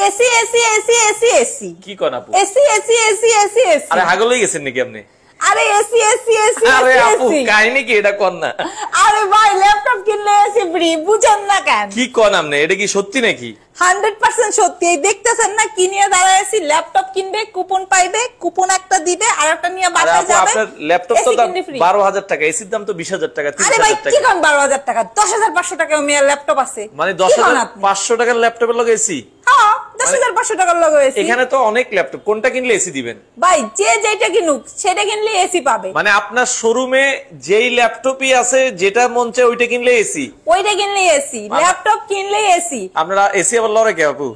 AC AC AC AC AC কি কোন আপু? AC AC AC AC AC. আরে হাগল হয়ে গেছেন নাকি আপনি? আরে এসি এসি এসি আরে আপু এসি। কাহিনী কি এটা কোন না? আরে ভাই ল্যাপটপ কিনলে এসি ফ্রি, বুঝেন না কেন? কি কোন আপনি? এটা কি সত্যি নাকি? 100% সত্যি। এই দেখতেছেন না কি নিয়ে দাঁড়াইছি, ল্যাপটপ কিনবে, কুপন পাইবে, কুপন একটা দিবে আর একটা নিয়ে আরে বাসায় আপু যাবে। আপনার ল্যাপটপ তো দাম কিনলে free। 12,000 টাকা, এসির দাম তো 20,000 টাকা, আরে ভাই 30,000 কি টাকা। কোন 12,000 টাকা? 10,500 টাকা মেয়ের ল্যাপটপ আছে। মানে কি কোন আপনি? 10,500 টাকার ল্যাপটপের লগে এসি? হ্যাঁ 10,500 টাকার লগে এসি। এখানে তো অনেক ল্যাপটপ, কোনটা কিনলে এসি দিবেন? ভাই যে যেটা কিনুক সেটা কিনলে এসি পাবে। মানে আপনার শোরুমে যেই ল্যাপটপই আছে যেটা মন চায় ওইটা কিনলে এসি? ওইটা কিনলে এসি, ল্যাপটপ কিনলে এসি। আপনারা এসি আবার লড়ে কে আপু?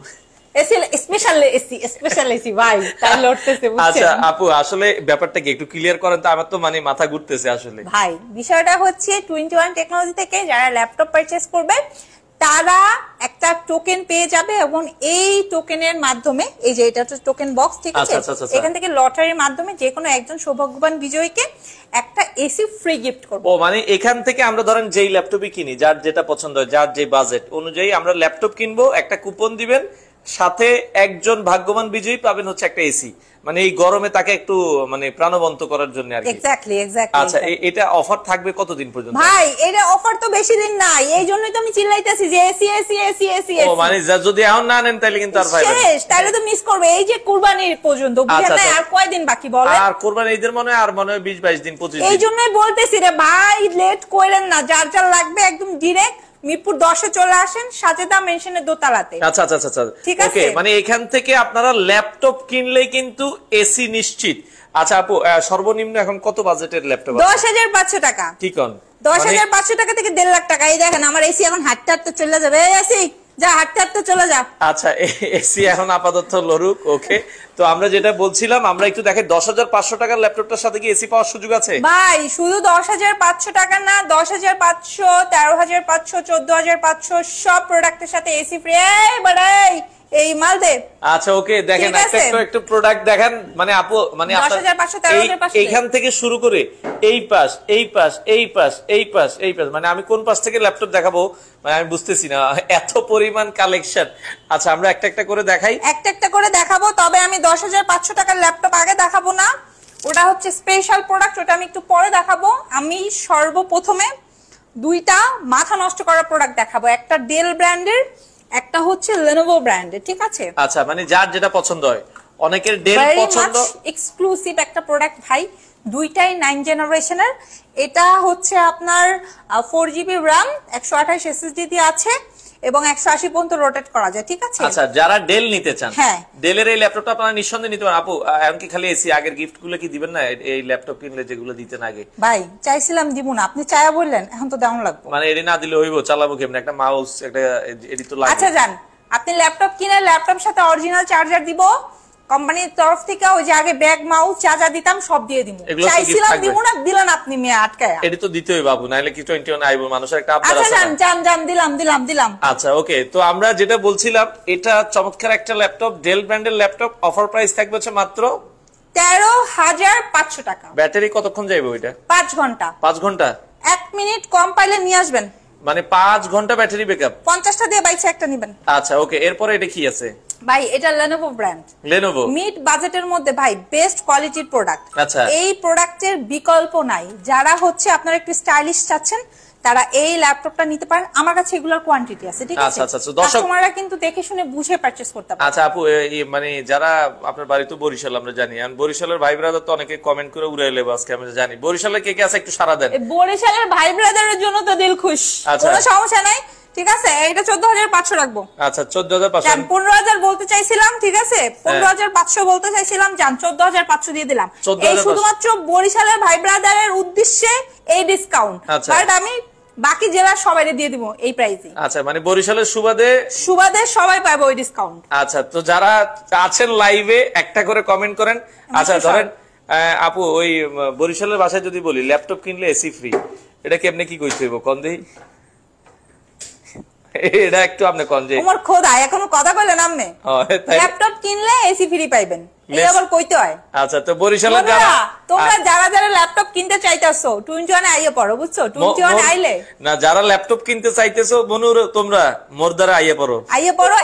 AC special AC, special AC ভাই, তাই লড়তেছে বুঝছেন? আচ্ছা আপু আসলে ব্যাপারটা কি একটু ক্লিয়ার করেন তো, আমার তো মানে মাথা ঘুরতেছে আসলে। ভাই বিষয়টা হচ্ছে 21 টেকনোলজি থেকে যারা ল্যাপটপ পারচেজ করবে তারা একটা টোকেন পেয়ে যাবে এবং এই টোকেনের মাধ্যমে, এই যে এটা হচ্ছে টোকেন বক্স, ঠিক আছে, এখান থেকে লটারির মাধ্যমে যে কোনো একজন সৌভাগ্যবান বিজয়ীকে একটা এসি ফ্রি গিফট করব। ও মানে এখান থেকে আমরা ধরেন যেই ল্যাপটপই কিনি, যার যেটা পছন্দ হয়, যার যে বাজেট অনুযায়ী আমরা ল্যাপটপ কিনবো, একটা কুপন দিবেন, সাথে একজন ভাগ্যবান বিজয়ী পাবেন হচ্ছে একটা এসি। মানে এই গরমে তাকে একটু মানে প্রাণবন্ত করার জন্য আর কি। Exactly exactly. আচ্ছা এটা অফার থাকবে কতদিন পর্যন্ত? ভাই এটা অফার তো বেশি দিন নাই, এই জন্যই তো আমি চিল্লাইতেছি যে এসি এসি এসি এসি। ও মানে যদি এখন না নেন তাহলে কিন্তু আর পাইবেন না, শেষ, তাহলে তো মিস করবে। এই যে কুরবানির পর্যন্ত বুঝেন না, আর কয়দিন বাকি বলেন? আর কুরবানি ঈদের মনে হয় আর মনে হয় 20-22 দিন, 25 দিন। এই জন্যই বলতেছি রে ভাই, লেট করেন না, যার যার লাগবে একদম ডিরেক্ট মিরপুর 10-এ চলে আসেন, সাজেদা মেনশনের দোতলাতে। আচ্ছা আচ্ছা আচ্ছা ঠিক আছে। ওকে, মানে এখান থেকে আপনারা ল্যাপটপ কিনলে কিন্তু এসি নিশ্চিত। আচ্ছা আপু সর্বনিম্ন এখন কত বাজেটের ল্যাপটপ আছে? 10,500 টাকা। কি কোন? 10,500 টাকা থেকে 1.5 লাখ টাকা। এই দেখেন আমার এসি এখন হাঁটতে হাঁটতে চলে যাবে। এই এসি যা, হাঁটতে হাঁটতে চলে যা। আচ্ছা এসি এখন আপাতত লড়ুক। ওকে, তো আমরা যেটা বলছিলাম, আমরা একটু দেখাই 10,500 টাকার ল্যাপটপটার সাথে কি এসি পাওয়ার সুযোগ আছে? ভাই শুধু 10,500 টাকা না, 10,500, 13,500, 14,500 সব প্রোডাক্টের সাথে এসি ফ্রি। এই বাড়াই এই মাল দে। আচ্ছা ওকে, দেখেন একটু প্রোডাক্ট দেখেন। মানে আপু মানে 10,500, 13,500 এইখান থেকে শুরু করে এই পাশ এই পাশ এই পাশ এই পাশ এই পাশ, মানে আমি কোন পাশ থেকে ল্যাপটপ দেখাবো মানে আমি বুঝতেছি না, এত পরিমাণ কালেকশন। আচ্ছা আমরা একটা একটা করে দেখাই, একটা একটা করে দেখাবো। তবে আমি 10,500 টাকার ল্যাপটপ আগে দেখাবো না, ওটা হচ্ছে স্পেশাল প্রোডাক্ট, ওটা আমি একটু পরে দেখাবো। আমি সর্বপ্রথমে দুইটা মাথা নষ্ট করা প্রোডাক্ট দেখাবো, একটা ডেল ব্র্যান্ডের, একটা হচ্ছে লেনোভো ব্র্যান্ডের, ঠিক আছে? আচ্ছা মানে যার যেটা পছন্দ হয়, অনেকের ডেল পছন্দ, এক্সক্লুসিভ একটা প্রোডাক্ট ভাই, দুইটাই 9 জেনারেশনের। এটা হচ্ছে আপনার 4GB RAM, 128 SSD দিয়ে আছে এবং 180 পর্যন্ত রোটেট করা যায়, ঠিক আছে? আচ্ছা যারা ডেল নিতে চান, হ্যাঁ ডেলের এই ল্যাপটপটা আপনারা নিঃসন্দেহে নিতে পারেন। আপু এমনকি খালি এসি, আগের গিফট গুলো কি দিবেন না এই ল্যাপটপ কিনলে যেগুলো দিতেন আগে? ভাই চাইছিলাম দিব না, আপনি চায়া বললেন, এখন তো দাম লাগবে। মানে এটি না দিলে হইব? চালাবো কেমনে? একটা মাউস, একটা এটি তো লাগবে। আচ্ছা যান, আপনি ল্যাপটপ কিনে ল্যাপটপ সাথে অরিজিনাল চার্জার দিব কোম্পানির তরফ থেকে, ওই যে আগে ব্যাগ মাউস চার্জার দিতাম সব দিয়ে দিব। চাইছিলাম দিব না, দিলেন আপনি মেয়ে আটকায়া। এটি তো দিতেই বাবু, নাইলে কি 21 আইব, মানুষের একটা আবদার আছে। আচ্ছা যান যান যান, দিলাম দিলাম দিলাম। আচ্ছা ওকে, তো আমরা যেটা বলছিলাম, এটা চমৎকার একটা ল্যাপটপ, ডেল ব্র্যান্ডের ল্যাপটপ। অফার প্রাইস থাকবে হচ্ছে মাত্র 13,500 টাকা। ব্যাটারি কতক্ষণ যাইবে ওইটা? 5 ঘন্টা। 5 ঘন্টা? 1 মিনিট কম পাইলে নিয়ে আসবেন। মানে 5 ঘন্টা ব্যাটারি ব্যাকআপ? 50টা দিয়ে বাইছে একটা নিবেন। আচ্ছা ওকে, এরপরে এটা কি আছে? ভাই এটা লেনোভো ব্র্যান্ড, লেনোভো মিড বাজেটের মধ্যে ভাই বেস্ট কোয়ালিটির প্রোডাক্ট। আচ্ছা এই প্রোডাক্টের বিকল্প নাই। যারা হচ্ছে আপনারা একটু স্টাইলিশ চাচ্ছেন তারা এই ল্যাপটপটা নিতে পারেন, আমার কাছে এগুলোর কোয়ান্টিটি আছে, ঠিক আছে? আচ্ছা দর্শক কাস্টমাররা কিন্তু দেখে শুনে বুঝে পারচেজ করতে পারে। আচ্ছা আপু মানে যারা আপনার বাড়ি তো বরিশাল, আমরা জানি, আর বরিশালের ভাই ব্রাদার তো অনেকে কমেন্ট করে উড়াই লেবো আজকে, আমরা জানি। বরিশালের কে কে আছে একটু সারা দেন। বরিশালের ভাই ব্রাদারের জন্য তো দিল খুশ, কোনো সমস্যা নাই, ঠিক আছে? এটা 14,500 রাখবো। আচ্ছা 14,500, 15,000 বলতে চাইছিলাম, ঠিক আছে? 15,500 বলতে চাইছিলাম, জান 14,500 দিয়ে দিলাম। এই শুধুমাত্র বরিশালের ভাই ব্রাদারের উদ্দেশ্যে এই ডিসকাউন্ট, বাট আমি বাকি জেলার সবাইকে দিয়ে দিব এই প্রাইসে। আচ্ছা মানে বরিশালের সুবাদে সবাই পাবে ওই ডিসকাউন্ট। আচ্ছা তো যারা আছেন লাইভে একটা করে কমেন্ট করেন। আচ্ছা ধরেন আপু ওই বরিশালের ভাষায় যদি বলি ল্যাপটপ কিনলে এসি ফ্রি, এটা কেমনে কি কইতে হইব কোন দেই? এটা একটু আপনি কোন যে তোমার খোদা এখনো কথা কইলেন আম্মে ল্যাপটপ কিনলে এসি ফ্রি পাইবেন এই আবার কইতে হয়। আচ্ছা তো বরিশালে যারা তোমরা যারা ল্যাপটপ কিনতে চাইতাছো 21 আইয়ে পড়ো বুঝছো 21 আইলে না যারা ল্যাপটপ কিনতে চাইতেছো বনুর তোমরা মোর দ্বারা আইয়ে পড়ো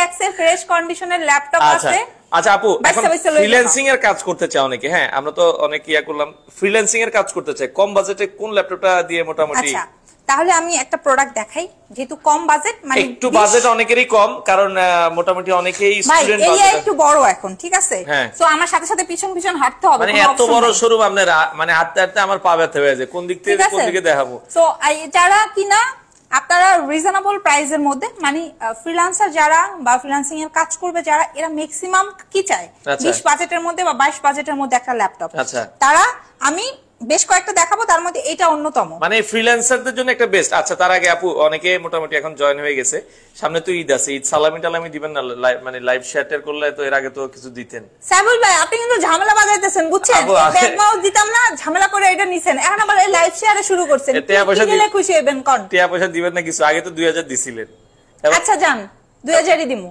এক্সের ফ্রেশ কন্ডিশনের ল্যাপটপ আছে। আচ্ছা আপু এখন ফ্রিল্যান্সিং এর কাজ করতে চাও অনেকে, হ্যাঁ আমরা তো অনেক ইয়া করলাম, ফ্রিল্যান্সিং এর কাজ করতে চাই, কম বাজেটে কোন ল্যাপটপটা দিয়ে মোটামুটি? আচ্ছা তাহলে আমি একটা প্রোডাক্ট দেখাই, যেহেতু কম বাজেট, মানে একটু বাজেট অনেকেরই কম, কারণ মোটামুটি অনেকেই স্টুডেন্ট এরিয়া একটু বড় এখন, ঠিক আছে? সো আমার সাথে সাথে পিছন হাঁটতে হবে, মানে এত বড় শোরুম আপনার, মানে হাঁটতে হাঁটতে আমার পা ব্যথা হয়ে যায়, কোন দিক থেকে কোন দিকে দেখাবো। সো যারা কিনা আপনারা রিজনেবল প্রাইসের মধ্যে, মানে ফ্রিল্যান্সার যারা বা ফ্রিল্যান্সিং এর কাজ করবে যারা, এরা ম্যাক্সিমাম কি চায় 20 বাজেটের মধ্যে বা 22 বাজেটের মধ্যে একটা ল্যাপটপ। তারা আমি বেশ কয়েকটা দেখাবো, তার মধ্যে এটা অন্যতম, মানে ফ্রিল্যান্সারদের জন্য একটা বেস্ট। আচ্ছা তার আগে আপু অনেকে মোটামুটি এখন জয়েন হয়ে গেছে, সামনে তো ঈদ আছে, ঈদ সালামি টালামি দিবেন না? মানে লাইভ শেয়ার করলে তো এর আগে তো কিছু দিতেন। সাইবুল ভাই আপনি কিন্তু ঝামেলা বাজাইতেছেন বুঝছেন, ব্যাকমাউথ দিতাম না, ঝামেলা করে এটা নিছেন, এখন আবার এই লাইভ শেয়ারে শুরু করছেন, কি দিলে খুশি হবেন কোন? টাকা পয়সা দিবেন না কিছু, আগে তো 2000 দিছিলেন। আচ্ছা যান 2000ই দিমু,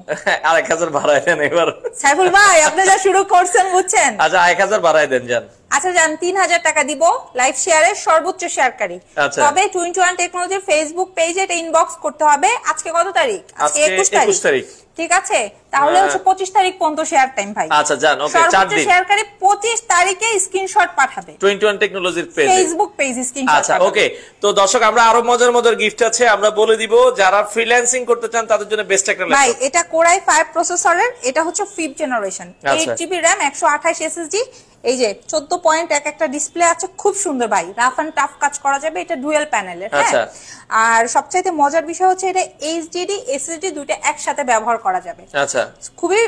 আর 1000 বাড়ায় দেন এবার। সাইবুল ভাই আপনি যা শুরু করছেন বুঝছেন। আচ্ছা 1000 বাড়ায় দেন যান। আচ্ছা যান 3000 টাকা দিব লাইভ শেয়ারের সর্বোচ্চ শেয়ারকারী। তবে 21 টেকনোলজির ফেসবুক পেজে এটা ইনবক্স করতে হবে। আজকে কত তারিখ? আজকে 21 তারিখ, ঠিক আছে? তাহলে হচ্ছে 25 তারিখ পর্যন্ত শেয়ার টাইম ভাই। আচ্ছা জান, ওকে 4 দিন শেয়ারকারী 25 তারিখে স্ক্রিনশট পাঠাবে 21 টেকনোলজির পেজে, ফেসবুক পেজ স্ক্রিনশট। আচ্ছা ওকে। তো দর্শক আমরা আরো মজার গিফট আছে আমরা বলে দিব, যারা ফ্রিল্যান্সিং করতে চান তাদের জন্য বেস্ট একটা ল্যাপটপ। ভাই এটা Core i5 প্রসেসরের, এটা হচ্ছে 5th generation, 8GB RAM 128 SSD, এই যে 14.1 একটা ডিসপ্লে আছে, খুব সুন্দর ভাই, রাফ এন্ড টাফ কাজ করা যাবে, এটা ডুয়াল প্যানেলের। হ্যাঁ, আর সবচাইতে মজার বিষয় হচ্ছে এটা HDD SSD দুটো একসাথে ব্যবহার করা যাবে। আচ্ছা খুবই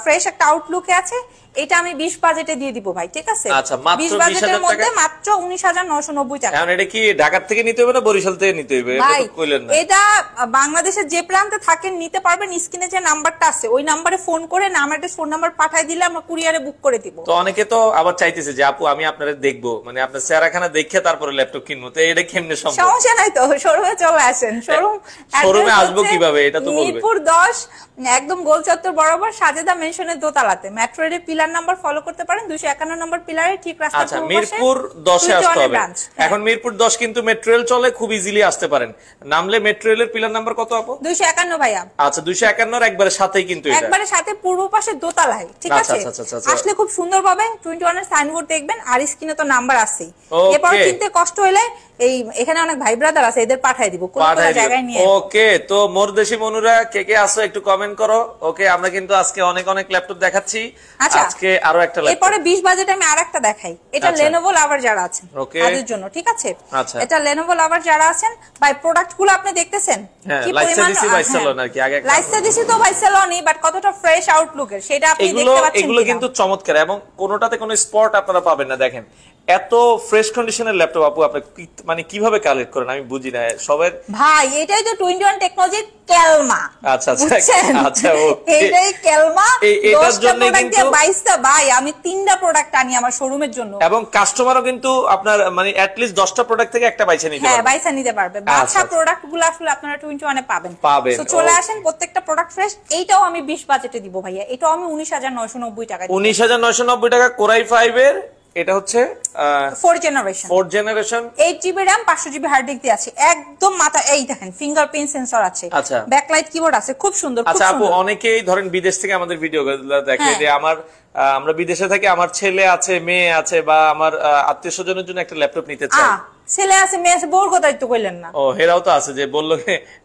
ফ্রেশ একটা আউটলুকে আছে। এটা আমি 20 বাজেটে দিয়ে দিব ভাই, ঠিক আছে? আচ্ছা মাত্র 20 বাজেটের মধ্যে মাত্র 19990 টাকা। এখন এটা কি ঢাকা থেকে নিতে হবে না বরিশাল থেকে নিতে হবে? এটা তো কইলেন না। এটা বাংলাদেশের যে প্রান্তে থাকেন নিতে পারবেন, স্ক্রিনে যে নাম্বারটা আছে ওই নম্বরে ফোন করে নাম অ্যাড্রেস ফোন নাম্বার পাঠিয়ে দিলে আমরা কুরিয়ারে বুক করে দিব। তো অনেকে তো আবার চাইতেছে যে আপু আমি আপনারে দেখবো, মানে আপনার চেহারাখানা দেখে তারপরে ল্যাপটপ কিনবো, তো এটা কেমনে সম্ভব? সমস্যা নাই তো, শোরুমে চলে আসেন। শোরুমে আসবো কিভাবে এটা তো বলবেন। মিরপুর 10 একদম গোল চত্বর বরাবর সাজেদা মেনশনের দোতলাতে, মেট্রো রেলের পিলার নাম্বার ফলো করতে পারেন, 251 নম্বর পিলারে ঠিক রাস্তার আচ্ছা মিরপুর 10 এ আসতে হবে। এখন মিরপুর 10 কিন্তু মেট্রো রেল চলে, খুব ইজিলি আসতে পারেন। নামলে মেট্রো রেলের পিলার নাম্বার কত আপু? 251 ভাইয়া। আচ্ছা 251 এর একবারে সাথেই কিন্তু এটা, একবারে সাথে পূর্ব পাশে দোতলায়, ঠিক আছে? আসলে খুব সুন্দর ভাবে 21 এর সাইনবোর্ড দেখবেন, আর স্ক্রিনে তো নাম্বার আছেই। এরপর কিনতে কষ্ট হইলে এই এখানে অনেক ভাই ব্রাদার আছে, এদের পাঠিয়ে দিব কোন কোন জায়গায় নিয়ে। ওকে, তো মোর দেশি মনুরা কে কে আসো একটু কমেন্ট করো। ওকে, আমরা কিন্তু আজকে অনেক ল্যাপটপ দেখাচ্ছি, আজকে আরো একটা ল্যাপটপ। এরপরে 20 বাজেটে আমি আরেকটা দেখাই, এটা Lenovo লাভার যারা আছেন তাদের জন্য, ঠিক আছে? এটা Lenovo লাভার যারা আছেন ভাই, প্রোডাক্ট গুলো আপনি দেখতেছেন কি পরিমাণ লাইসা দিছি তো ভাই সেলনি, বাট কতটা ফ্রেশ আউটলুকের সেটা আপনি দেখতে পাচ্ছেন। এগুলো কিন্তু চমৎকার এবং কোনোটাতে কোনো স্পট আপনারা পাবেন না। দেখেন এত ফ্রেশ কন্ডিশনের ল্যাপটপ আপু আপনি মানে কিভাবে কালেক্ট করেন আমি বুঝি না সবার ভাই। এটাই তো 21 টেকনোলজি কেলমা। আচ্ছা আচ্ছা ওকে, এটাই কেলমা। এটার জন্য কিন্তু 22টা ভাই আমি 3টা প্রোডাক্ট আনি আমার শোরুমের জন্য, এবং কাস্টমারও কিন্তু আপনার মানে এট লিস্ট 10টা প্রোডাক্ট থেকে একটা বাইছে নিতে পারবে। হ্যাঁ বাইছে নিতে পারবে। বাচ্চা প্রোডাক্টগুলো আসলে আপনারা 21 এ পাবেন। তো চলে আসেন, প্রত্যেকটা প্রোডাক্ট ফ্রেশ। এইটাও আমি 20 বাজেটে দিব ভাইয়া, এটাও আমি 19990 টাকা দিব। 19990 টাকা Core i5 এর, এটা হচ্ছে 4th generation 8GB RAM 500GB hard disk দিয়ে আছে, একদম মাথা। এই দেখেন ফিঙ্গারপ্রিন্ট সেন্সর আছে, ব্যাকলাইট কিবোর্ড আছে, খুব সুন্দর। আচ্ছা আপু অনেকেই ধরেন বিদেশ থেকে আমাদের ভিডিওগুলো দেখে যে আমরা বিদেশে থাকি, আমার ছেলে আছে, মেয়ে আছে, বা আমার আত্মীয় স্বজনের জন্য একটা ল্যাপটপ নিতে চাই। ছেলে আছে, মেয়ে আছে, বউর কথা একটু কইলেন না? ও হেরাও তো আছে যে বললো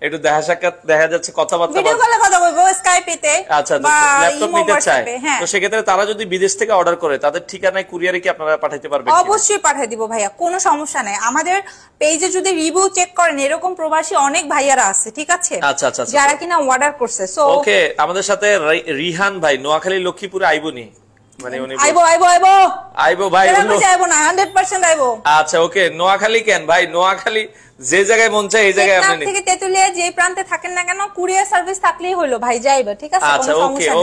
একটু দেখা সাক্ষাৎ দেখা যাচ্ছে, কথাবার্তা ভিডিও কলে কথা বলবো স্কাইপেতে। আচ্ছা ল্যাপটপ নিতে চায়, তো সেক্ষেত্রে তারা যদি বিদেশ থেকে অর্ডার করে তাদের ঠিকানায় কুরিয়ারে কি আপনারা পাঠাইতে পারবেন? অবশ্যই পাঠিয়ে দিব ভাইয়া, কোনো সমস্যা নাই। আমাদের পেজে যদি রিভিউ চেক করেন, এরকম প্রবাসী অনেক ভাইয়ারা আছে, ঠিক আছে? আচ্ছা যারা কিনা অর্ডার করছে। সো ওকে, আমাদের সাথে রিহান ভাই নোয়াখালী লক্ষ্মীপুরে আইবনি, মানে উনি আইবো ভাই, আইবো না 100% আইবো। আচ্ছা ওকে, নোয়াখালী কেন ভাই? নোয়াখালী যে জায়গায় মন চায় এই জায়গায় আপনি থেকে তেতুলিয়া যে প্রান্তে থাকেন না কেন, কুরিয়ার সার্ভিস থাকলেই হলো ভাই, যাইবে, ঠিক আছে? আচ্ছা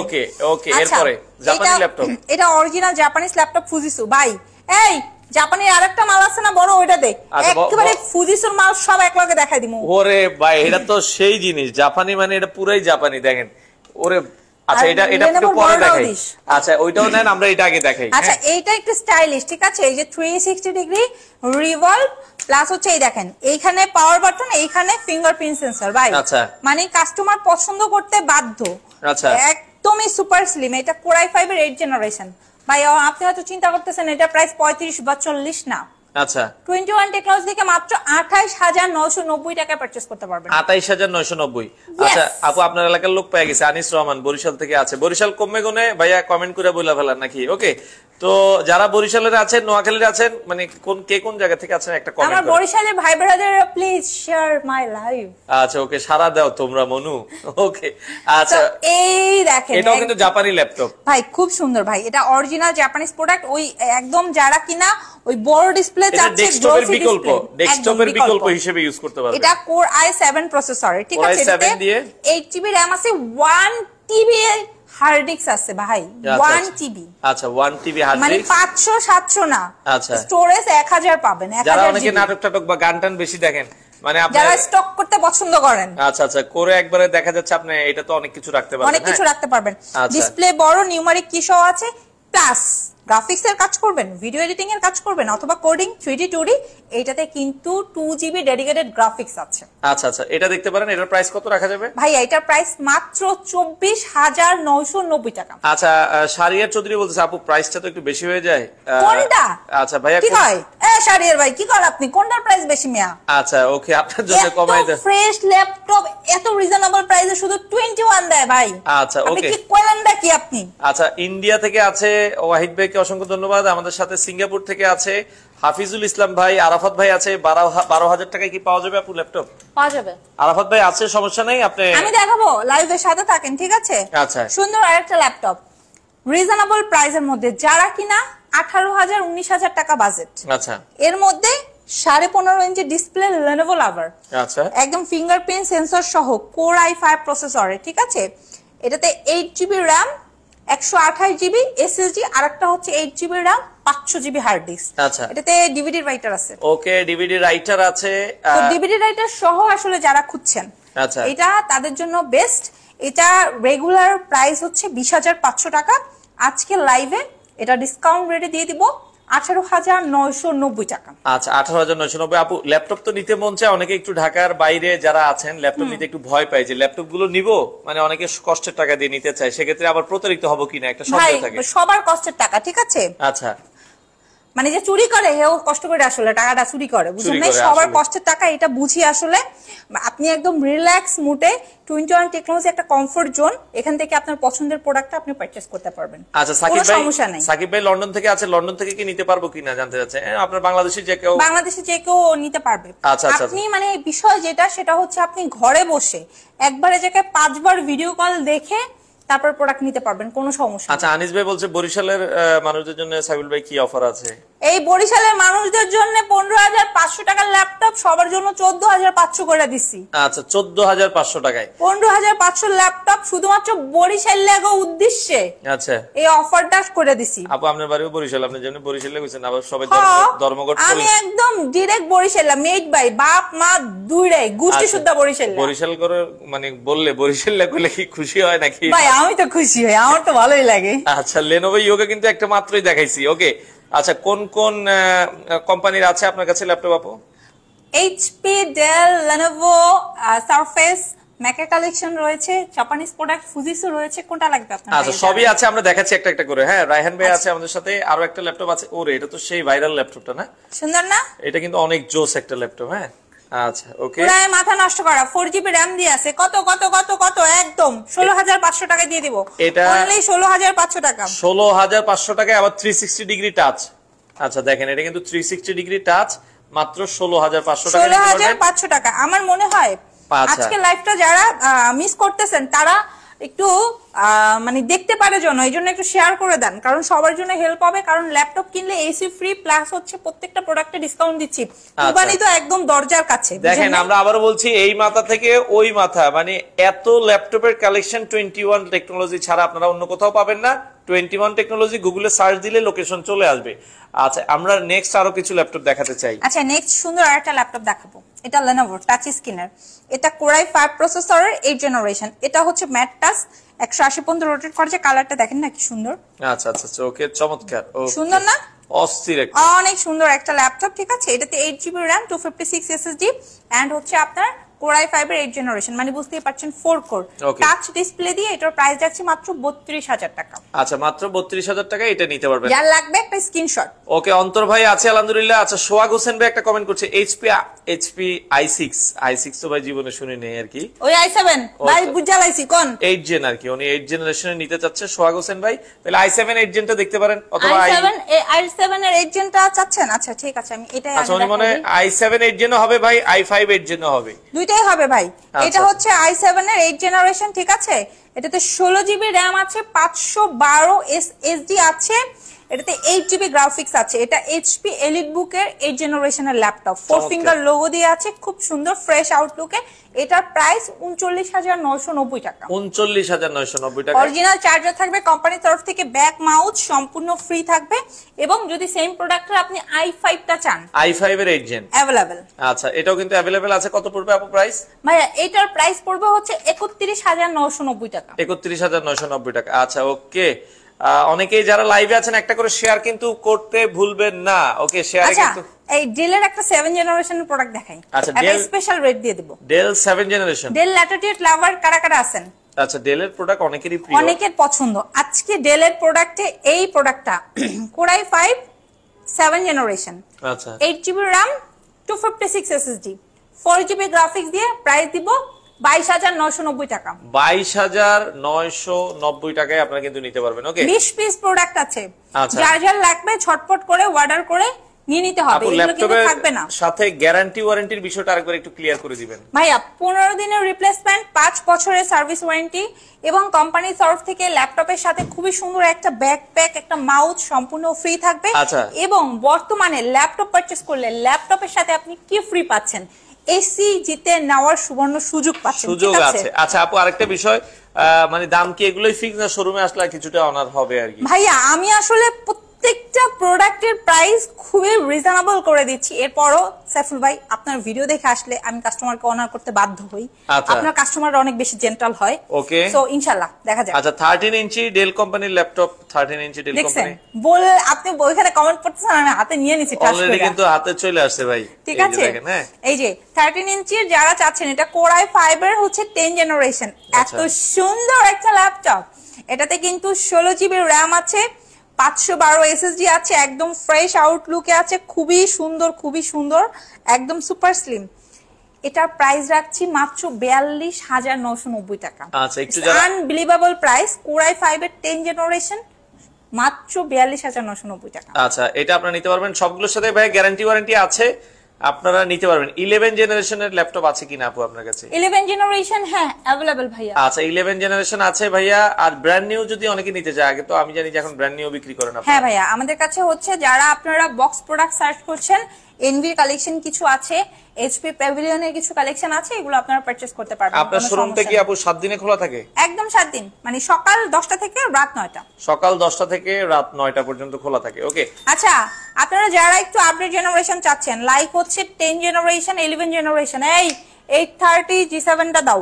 ওকে এরপরে জাপানি ল্যাপটপ, এটা অরিজিনাল জাপানিজ ল্যাপটপ ফুজিসু ভাই। এই জাপানি আরেকটা মাল আছে না বড়, ওইটা দে। একেবারে ফুজিসোর মাল সব একলগে দেখাই দিমু। ওরে ভাই এটা তো সেই জিনিস, জাপানি মানে এটা পুরাই জাপানি। দেখেন ওরে, আচ্ছা এটা একটু পরে দেখাই। আচ্ছা ওইটাও নেন, আমরা এটা আগে দেখাই। আচ্ছা এইটা একটু স্টাইলিশ, ঠিক আছে? এই যে 360 ডিগ্রি রিভলভ প্লাস হচ্ছে এই দেখেন এইখানে পাওয়ার বাটন, এইখানে ফিঙ্গারপ্রিন্ট সেন্সর ভাই। আচ্ছা মানে কাস্টমার পছন্দ করতে বাধ্য। আচ্ছা একদমই সুপার স্লিম, এটা কোর i5 এর 8 জেনারেশন ভাই। আপনি হয়তো চিন্তা করতেছেন এটা প্রাইস 35 বা 40 না। আচ্ছা 21 টেকনোলজি থেকে মাত্র 28990 টাকায় পারচেজ করতে পারবেন। 28990। আচ্ছা আপু আপনার এলাকার লোক পেয়ে গেছে, আনিস রহমান বরিশাল থেকে আছে। বরিশাল কমে গুনে ভাইয়া কমেন্ট করে বলে ফেলার নাকি? ওকে, তো যারা বরিশালের আছেন, নোয়াখালীর আছেন, মানে কোন জায়গা থেকে আছেন একটা কমেন্ট আমার বরিশালের ভাই brother please share my live. আচ্ছা ওকে, সারা দাও তোমরা মনু। ওকে আচ্ছা এই দেখেন এটাও কিন্তু জাপানি ল্যাপটপ ভাই, খুব সুন্দর ভাই। এটা অরিজিনাল জাপানিজ প্রোডাক্ট। ওই একদম যারা কিনা ওই বড় ডিসপ্লে চাচ্ছে, ডেস্কটপের বিকল্প হিসেবে ইউজ করতে পারবে। এটা কোর i7 প্রসেসর, ঠিক আছে? এটাতে 8 জিবি র‍্যাম আছে, 1 টিবি হার্ড ডিস্ক আছে ভাই। 1 টিবি। আচ্ছা 1 টিবি হার্ড ডিস্ক, মানে 500 700 না। আচ্ছা স্টোরেজ 1000 পাবেন। 1000 যারা অনেকে নাটক টাটক বা গান টান বেশি দেখেন, মানে আপনি যারা স্টক করতে পছন্দ করেন, আচ্ছা আচ্ছা করে একবারে দেখা যাচ্ছে আপনি এটা তো অনেক কিছু রাখতে পারবেন। অনেক কিছু রাখতে পারবেন। ডিসপ্লে বড়, নিউমারিক কি সহ আছে, প্লাস গ্রাফিক্স এর কাজ করবেন, ভিডিও এডিটিং এর কাজ করবেন, অথবা কোডিং 3D 2D, এইটাতে কিন্তু 2 জিবি ডেডিকেটেড গ্রাফিক্স আছে। আচ্ছা আচ্ছা এটা দেখতে পারেন। এটার প্রাইস কত রাখা যাবে ভাই? এটার প্রাইস মাত্র 24990 টাকা। আচ্ছা শারিয়ার চৌধুরী বলতেছে আপু প্রাইসটা তো একটু বেশি হয়ে যায়। কোনটা? আচ্ছা ভাইয়া কি হয়? শারিয়ার ভাই কি করেন আপনি? কোনটার প্রাইস বেশি মিয়া? আচ্ছা ওকে, আপনার জন্য কমাই দেন। ফ্রেশ ল্যাপটপ এত রিজনেবল প্রাইসে শুধু 21 দেয় ভাই। আচ্ছা ওকে, আপনি কি কইলেনটা কি আপনি? আচ্ছা ইন্ডিয়া থেকে আছে ওয়াহিদ ভাইকে অসংখ্য ধন্যবাদ। আমাদের সাথে সিঙ্গাপুর থেকে আছে হাফিজুল ইসলাম ভাই, আরাফাত ভাই আছে। 12,000 টাকায় কি পাওয়া যাবে আপু ল্যাপটপ? পাওয়া যাবে। আরাফাত ভাই আছে, সমস্যা নাই, আপনি আমি দেখাবো, লাইভের সাথে থাকেন, ঠিক আছে? আচ্ছা সুন্দর আরেকটা ল্যাপটপ রিজনেবল প্রাইসের মধ্যে, যারা কিনা 18,000 19,000 টাকা বাজেট, আচ্ছা এর মধ্যে 15.5 ইঞ্চি ডিসপ্লে Lenovo Lover, আচ্ছা একদম ফিঙ্গারপ্রিন্ট সেন্সর সহ কোর i5 প্রসেসরে, ঠিক আছে? এটাতে 8 জিবি র‍্যাম, 128 জিবি এসএসডি, আরেকটা হচ্ছে 8 GB RAM, 500 GB hard disk. আচ্ছা এটাতে ডিভিডি রাইটার আছে। ওকে, ডিভিডি রাইটার আছে। তো ডিভিডি রাইটার সহ আসলে যারা খুঁজছেন, আচ্ছা এটা তাদের জন্য বেস্ট। এটা রেগুলার প্রাইস হচ্ছে 20,500 টাকা। আজকে লাইভে এটা ডিসকাউন্ট রেটে দিয়ে দিব 18,990 টাকা। আচ্ছা 18,990। আপু ল্যাপটপ তো নিতে মন চায়, অনেকে একটু ঢাকার বাইরে যারা আছেন ল্যাপটপ নিতে একটু ভয় পায় যে ল্যাপটপ গুলো নিবো, মানে অনেকে কষ্টের টাকা দিয়ে নিতে চায়, সেক্ষেত্রে আবার প্রতারিত হবো কিনা একটা সন্দেহ থাকে। সবার কষ্টের টাকা, ঠিক আছে? আচ্ছা মানে যে চুরি করে হেও কষ্ট করে আসলে টাকাটা চুরি করে, বুঝলেন না? সবার কষ্টের টাকা, এটা বুঝি আসলে আপনি একদম রিল্যাক্স মুডে 21 টেকনোলজি একটা কমফোর্ট জোন, এখান থেকে আপনার পছন্দের প্রোডাক্টটা আপনি পারচেজ করতে পারবেন। আচ্ছা সাকিব ভাই লন্ডন থেকে আছে, লন্ডন থেকে কি নিতে পারবো কিনা জানতে চাচ্ছে। আপনার বাংলাদেশে যে কেউ নিতে পারবে। আপনি মানে বিষয় যেটা, সেটা হচ্ছে আপনি ঘরে বসে একবারে জায়গায় 5 বার ভিডিও কল দেখে তারপর প্রোডাক্ট নিতে পারবেন, কোনো সমস্যা। আচ্ছা আনিস ভাই বলছে বরিশালের মানুষদের জন্য সাবিল ভাই কি অফার আছে? এই বরিশালের মানুষদের জন্য 15,500 টাকার ল্যাপটপ সবার জন্য 14,500 করে দিচ্ছি। আচ্ছা 14,500 টাকায় 15,500 ল্যাপটপ শুধুমাত্র বরিশাল লাগো উদ্দেশ্যে। আচ্ছা এই অফারটা করে দিছি। আপু আপনার বাড়িও বরিশাল, আপনি যেন বরিশালে গেছেন, আবার সবাই ধর্মঘট করে। আমি একদম ডাইরেক্ট বরিশাল, মেড বাই বাপ মা দুইটাই গোষ্ঠী শুদ্ধ বরিশাল। বরিশাল করে মানে বললে বরিশাল লাগলে কি খুশি হয় নাকি? ভাই আমি তো খুশি হই, আমার তো ভালোই লাগে। আচ্ছা Lenovo Yoga কিন্তু একটা মাত্রই দেখাইছি। ওকে আচ্ছা কোন কোম্পানির আছে আপনার কাছে ল্যাপটপ আপু? HP, Dell, Lenovo, Surface, Mac collection রয়েছে, জাপানিজ প্রোডাক্ট, ফুজিসো রয়েছে, কোনটা লাগবে আপনার? আচ্ছা সবই আছে, আমরা দেখাচ্ছি একটা একটা করে। হ্যাঁ রায়হান ভাই আছে আমাদের সাথে, আরো একটা ল্যাপটপ আছে। ওরে এটা তো সেই ভাইরাল ল্যাপটপটা না? সুন্দর না? এটা কিন্তু অনেক জোস একটা ল্যাপটপ। হ্যাঁ আচ্ছা ওকে, পুরো মাথা নষ্ট করা 4 জিবি র‍্যাম দিয়ে আছে। কত কত কত কত একদম 16,500 টাকা দিয়ে দিব। এটা অনলি 16,500 টাকা। 16,500 টাকায় আবার 360 ডিগ্রি টাচ। আচ্ছা দেখেন এটা কিন্তু 360 ডিগ্রি টাচ, মাত্র 16,500 টাকা। 16,500 টাকা। আমার মনে হয় আজকে লাইভটা যারা মিস করতেছেন তারা একটু মানে দেখতে পারে জন্য, এই জন্য একটু শেয়ার করে দেন, কারণ সবার জন্য হেল্প হবে। কারণ ল্যাপটপ কিনলে এসি ফ্রি প্লাস হচ্ছে প্রত্যেকটা প্রোডাক্টে ডিসকাউন্ট দিচ্ছি। কুরবানি তো একদম দরজার কাছে। দেখেন আমরা আবারো বলছি, এই মাথা থেকে ওই মাথা, মানে এত ল্যাপটপের কালেকশন 21 টেকনোলজি ছাড়া আপনারা অন্য কোথাও পাবেন না। 21 টেকনোলজি গুগলে সার্চ দিলে লোকেশন চলে আসবে। আচ্ছা, আমরা নেক্সট আরো কিছু ল্যাপটপ দেখাতে চাই। আচ্ছা, নেক্সট সুন্দর আরেকটা ল্যাপটপ দেখাবো। এটা Lenovo টাচ স্ক্রিনের, এটা Core i5 প্রসেসরের 8 জেনারেশন। এটা হচ্ছে ম্যাট টাচ, 180 পর্যন্ত রোটেট করছে। কালারটা দেখেন না কি সুন্দর। আচ্ছা আচ্ছা আচ্ছা, ওকে, চমৎকার। সুন্দর না? অস্থির একটা, অনেক সুন্দর একটা ল্যাপটপ, ঠিক আছে। এটাতে 8GB RAM 256 SSD এন্ড হচ্ছে আপনার Core i5 এর 8 জেনারেশন, মানে বুঝতেই পারছেন 4 কোর টাচ ডিসপ্লে দিয়ে। এটার প্রাইস যাচ্ছে মাত্র 32,000 টাকা। আচ্ছা, মাত্র 32,000 টাকা এটা নিতে পারবেন। যার লাগবে একটা স্ক্রিনশট। ওকে, অন্তর ভাই আছে আলহামদুলিল্লাহ। আচ্ছা, সোহাগ হোসেন ভাই একটা কমেন্ট করছে, এইচপি i6 তো ভাই জীবনে শুনি নেই আর কি। ওই i7 ভাই বুঝালাইছি কোন 8 জেন আর কি, উনি 8 জেনারেশনে নিতে চাচ্ছে সোহাগ হোসেন ভাই। তাহলে i7 8 জেনটা দেখতে পারেন, অথবা i7 এর 8 জেনটা চাচ্ছেন? আচ্ছা ঠিক আছে, আমি এটাই আচ্ছা, উনি মনে i7 8 জেনও হবে ভাই, i5 8 জেনও হবে, দুইটাই হবে ভাই। এটা হচ্ছে i7 এর 8 জেনারেশন, ঠিক আছে। এটাতে 16GB RAM আছে, 512 SSD আছে, এটাতে 8GB গ্রাফিক্স আছে। এটা HP EliteBook এর 8 জেনারেশনের ল্যাপটপ, 4 ফিঙ্গার লোগো দিয়ে আছে, খুব সুন্দর ফ্রেশ আউটলুকে। এটার প্রাইস 39,990 টাকা। 39,990 টাকা। অরিজিনাল চার্জার থাকবে কোম্পানির তরফ থেকে, ব্যাক মাউথ সম্পূর্ণ ফ্রি থাকবে। এবং যদি সেম প্রোডাক্টের আপনি i5 টা চান, i5 এর 8 জেন अवेलेबल। আচ্ছা, এটাও কিন্তু अवेलेबल আছে। কত পড়বে আপু প্রাইস? ভাইয়া এটার প্রাইস পড়বে হচ্ছে 31,990 টাকা। 31,990 টাকা। আচ্ছা, ওকে। অনেকেই যারা লাইভে আছেন একটা করে শেয়ার কিন্তু করতে ভুলবেন না। ওকে, শেয়ারে কিন্তু এই ডেলের একটা 7 জেনারেশনের প্রোডাক্ট দেখাই। আচ্ছা, একটা স্পেশাল রেট দিয়ে দেব। ডেল 7 জেনারেশন, ডেল ল্যাটিটিউড লাভার কারা কারা আছেন? আচ্ছা, ডেলের প্রোডাক্ট অনেকেরই প্রিয়, অনেকের পছন্দ। আজকে ডেলের প্রোডাক্টে এই প্রোডাক্টটা Core i5 7 জেনারেশন, আচ্ছা, 8GB RAM 256 SSD 4GB graphics দিয়ে প্রাইস দিব 22,990 টাকা। 22,990 টাকায় আপনারা কিন্তু নিতে পারবেন। ওকে, 20 পিস প্রোডাক্ট আছে। আচ্ছা, যার যার লাগবে ঝটপট করে অর্ডার করে নিয়ে নিতে হবে, এগুলো কিন্তু থাকবে না। সাথে গ্যারান্টি ওয়ারেন্টির বিষয়টা আরেকবার একটু ক্লিয়ার করে দিবেন ভাইয়া। 15 দিনের রিপ্লেসমেন্ট, 5 বছরের সার্ভিস ওয়ারেন্টি এবং কোম্পানির তরফ থেকে ল্যাপটপের সাথে খুবই সুন্দর একটা ব্যাকপ্যাক, একটা মাউথ সম্পূর্ণ ফ্রি থাকবে। আচ্ছা, এবং বর্তমানে ল্যাপটপ পারচেজ করলে ল্যাপটপের সাথে আপনি কি ফ্রি পাচ্ছেন? এসি জিতে নেওয়ার সুবর্ণ সুযোগ পাচ্ছেন, সুযোগ আছে। আচ্ছা আপু, আরেকটা বিষয়, মানে দাম কি এগুলোই ফিক্স না শোরুমে আসলে কিছুটা অনার হবে আর কি? ভাইয়া আমি আসলে প্রত্যেকটা প্রোডাক্টের প্রাইস খুবই রিজনেবল করে দিচ্ছি। এরপরও সাইফুল ভাই আপনার ভিডিও দেখে আসলে আমি কাস্টমারকে অনার করতে বাধ্য হই। আপনার কাস্টমাররা অনেক বেশি জেন্টাল হয়। ওকে, সো ইনশাআল্লাহ দেখা যাক। আচ্ছা, 13 ইঞ্চি ডেল কোম্পানির ল্যাপটপ, 13 ইঞ্চি ডেল কোম্পানি বল, আপনি ওইখানে কমেন্ট করতেছেন, আমি হাতে নিয়ে নিছি টাচ করে। অলরেডি কিন্তু হাতে চলে আসছে ভাই, ঠিক আছে। এই যে 13 ইঞ্চির যারা চাচ্ছেন, এটা Core i5 এর হচ্ছে 10 জেনারেশন, এত সুন্দর একটা ল্যাপটপ। এটাতে কিন্তু 16GB RAM আছে, 512 SSD আছে, একদম ফ্রেশ আউটলুকে আছে, খুবই সুন্দর, খুবই সুন্দর, একদম সুপার স্লিম। এটার প্রাইস রাখছি মাত্র 42,990 টাকা। আচ্ছা, একটু আনবিলিভেবল প্রাইস। Core i5 এর 10 জেনারেশন মাত্র 42,990 টাকা। আচ্ছা, এটা আপনারা নিতে পারবেন। সবগুলোর সাথে ভাই গ্যারান্টি ওয়ারেন্টি আছে, আপনারা নিতে পারবেন। 11 জেনারেশনের ল্যাপটপ আছে কিনা আপু আপনার কাছে? 11 জেনারেশন হ্যাঁ अवेलेबल ভাইয়া। আচ্ছা, 11 জেনারেশন আছে ভাইয়া। আর ব্র্যান্ড নিউ যদি অনেকে নিতে চায়, আগে তো আমি জানি যে এখন ব্র্যান্ড নিউ বিক্রি করেন আপনারা। হ্যাঁ ভাইয়া, আমাদের কাছে হচ্ছে যারা আপনারা বক্স প্রোডাক্ট সার্চ করছেন, এনভির কালেকশন কিছু আছে, এইচপি প্যাভিলিয়নের কিছু কালেকশন আছে, এগুলো আপনারা পারচেজ করতে পারবেন। আপনার শোরুমটা কি আপু 7 দিনে খোলা থাকে? একদম 7 দিন, মানে সকাল 10টা থেকে রাত 9টা। সকাল 10টা থেকে রাত 9টা পর্যন্ত খোলা থাকে। ওকে, আচ্ছা, আপনারা যারা একটু আপডেট জেনারেশন চাচ্ছেন, লাইক হচ্ছে 10 জেনারেশন, 11 জেনারেশন, এই 830 G7 টা দাও।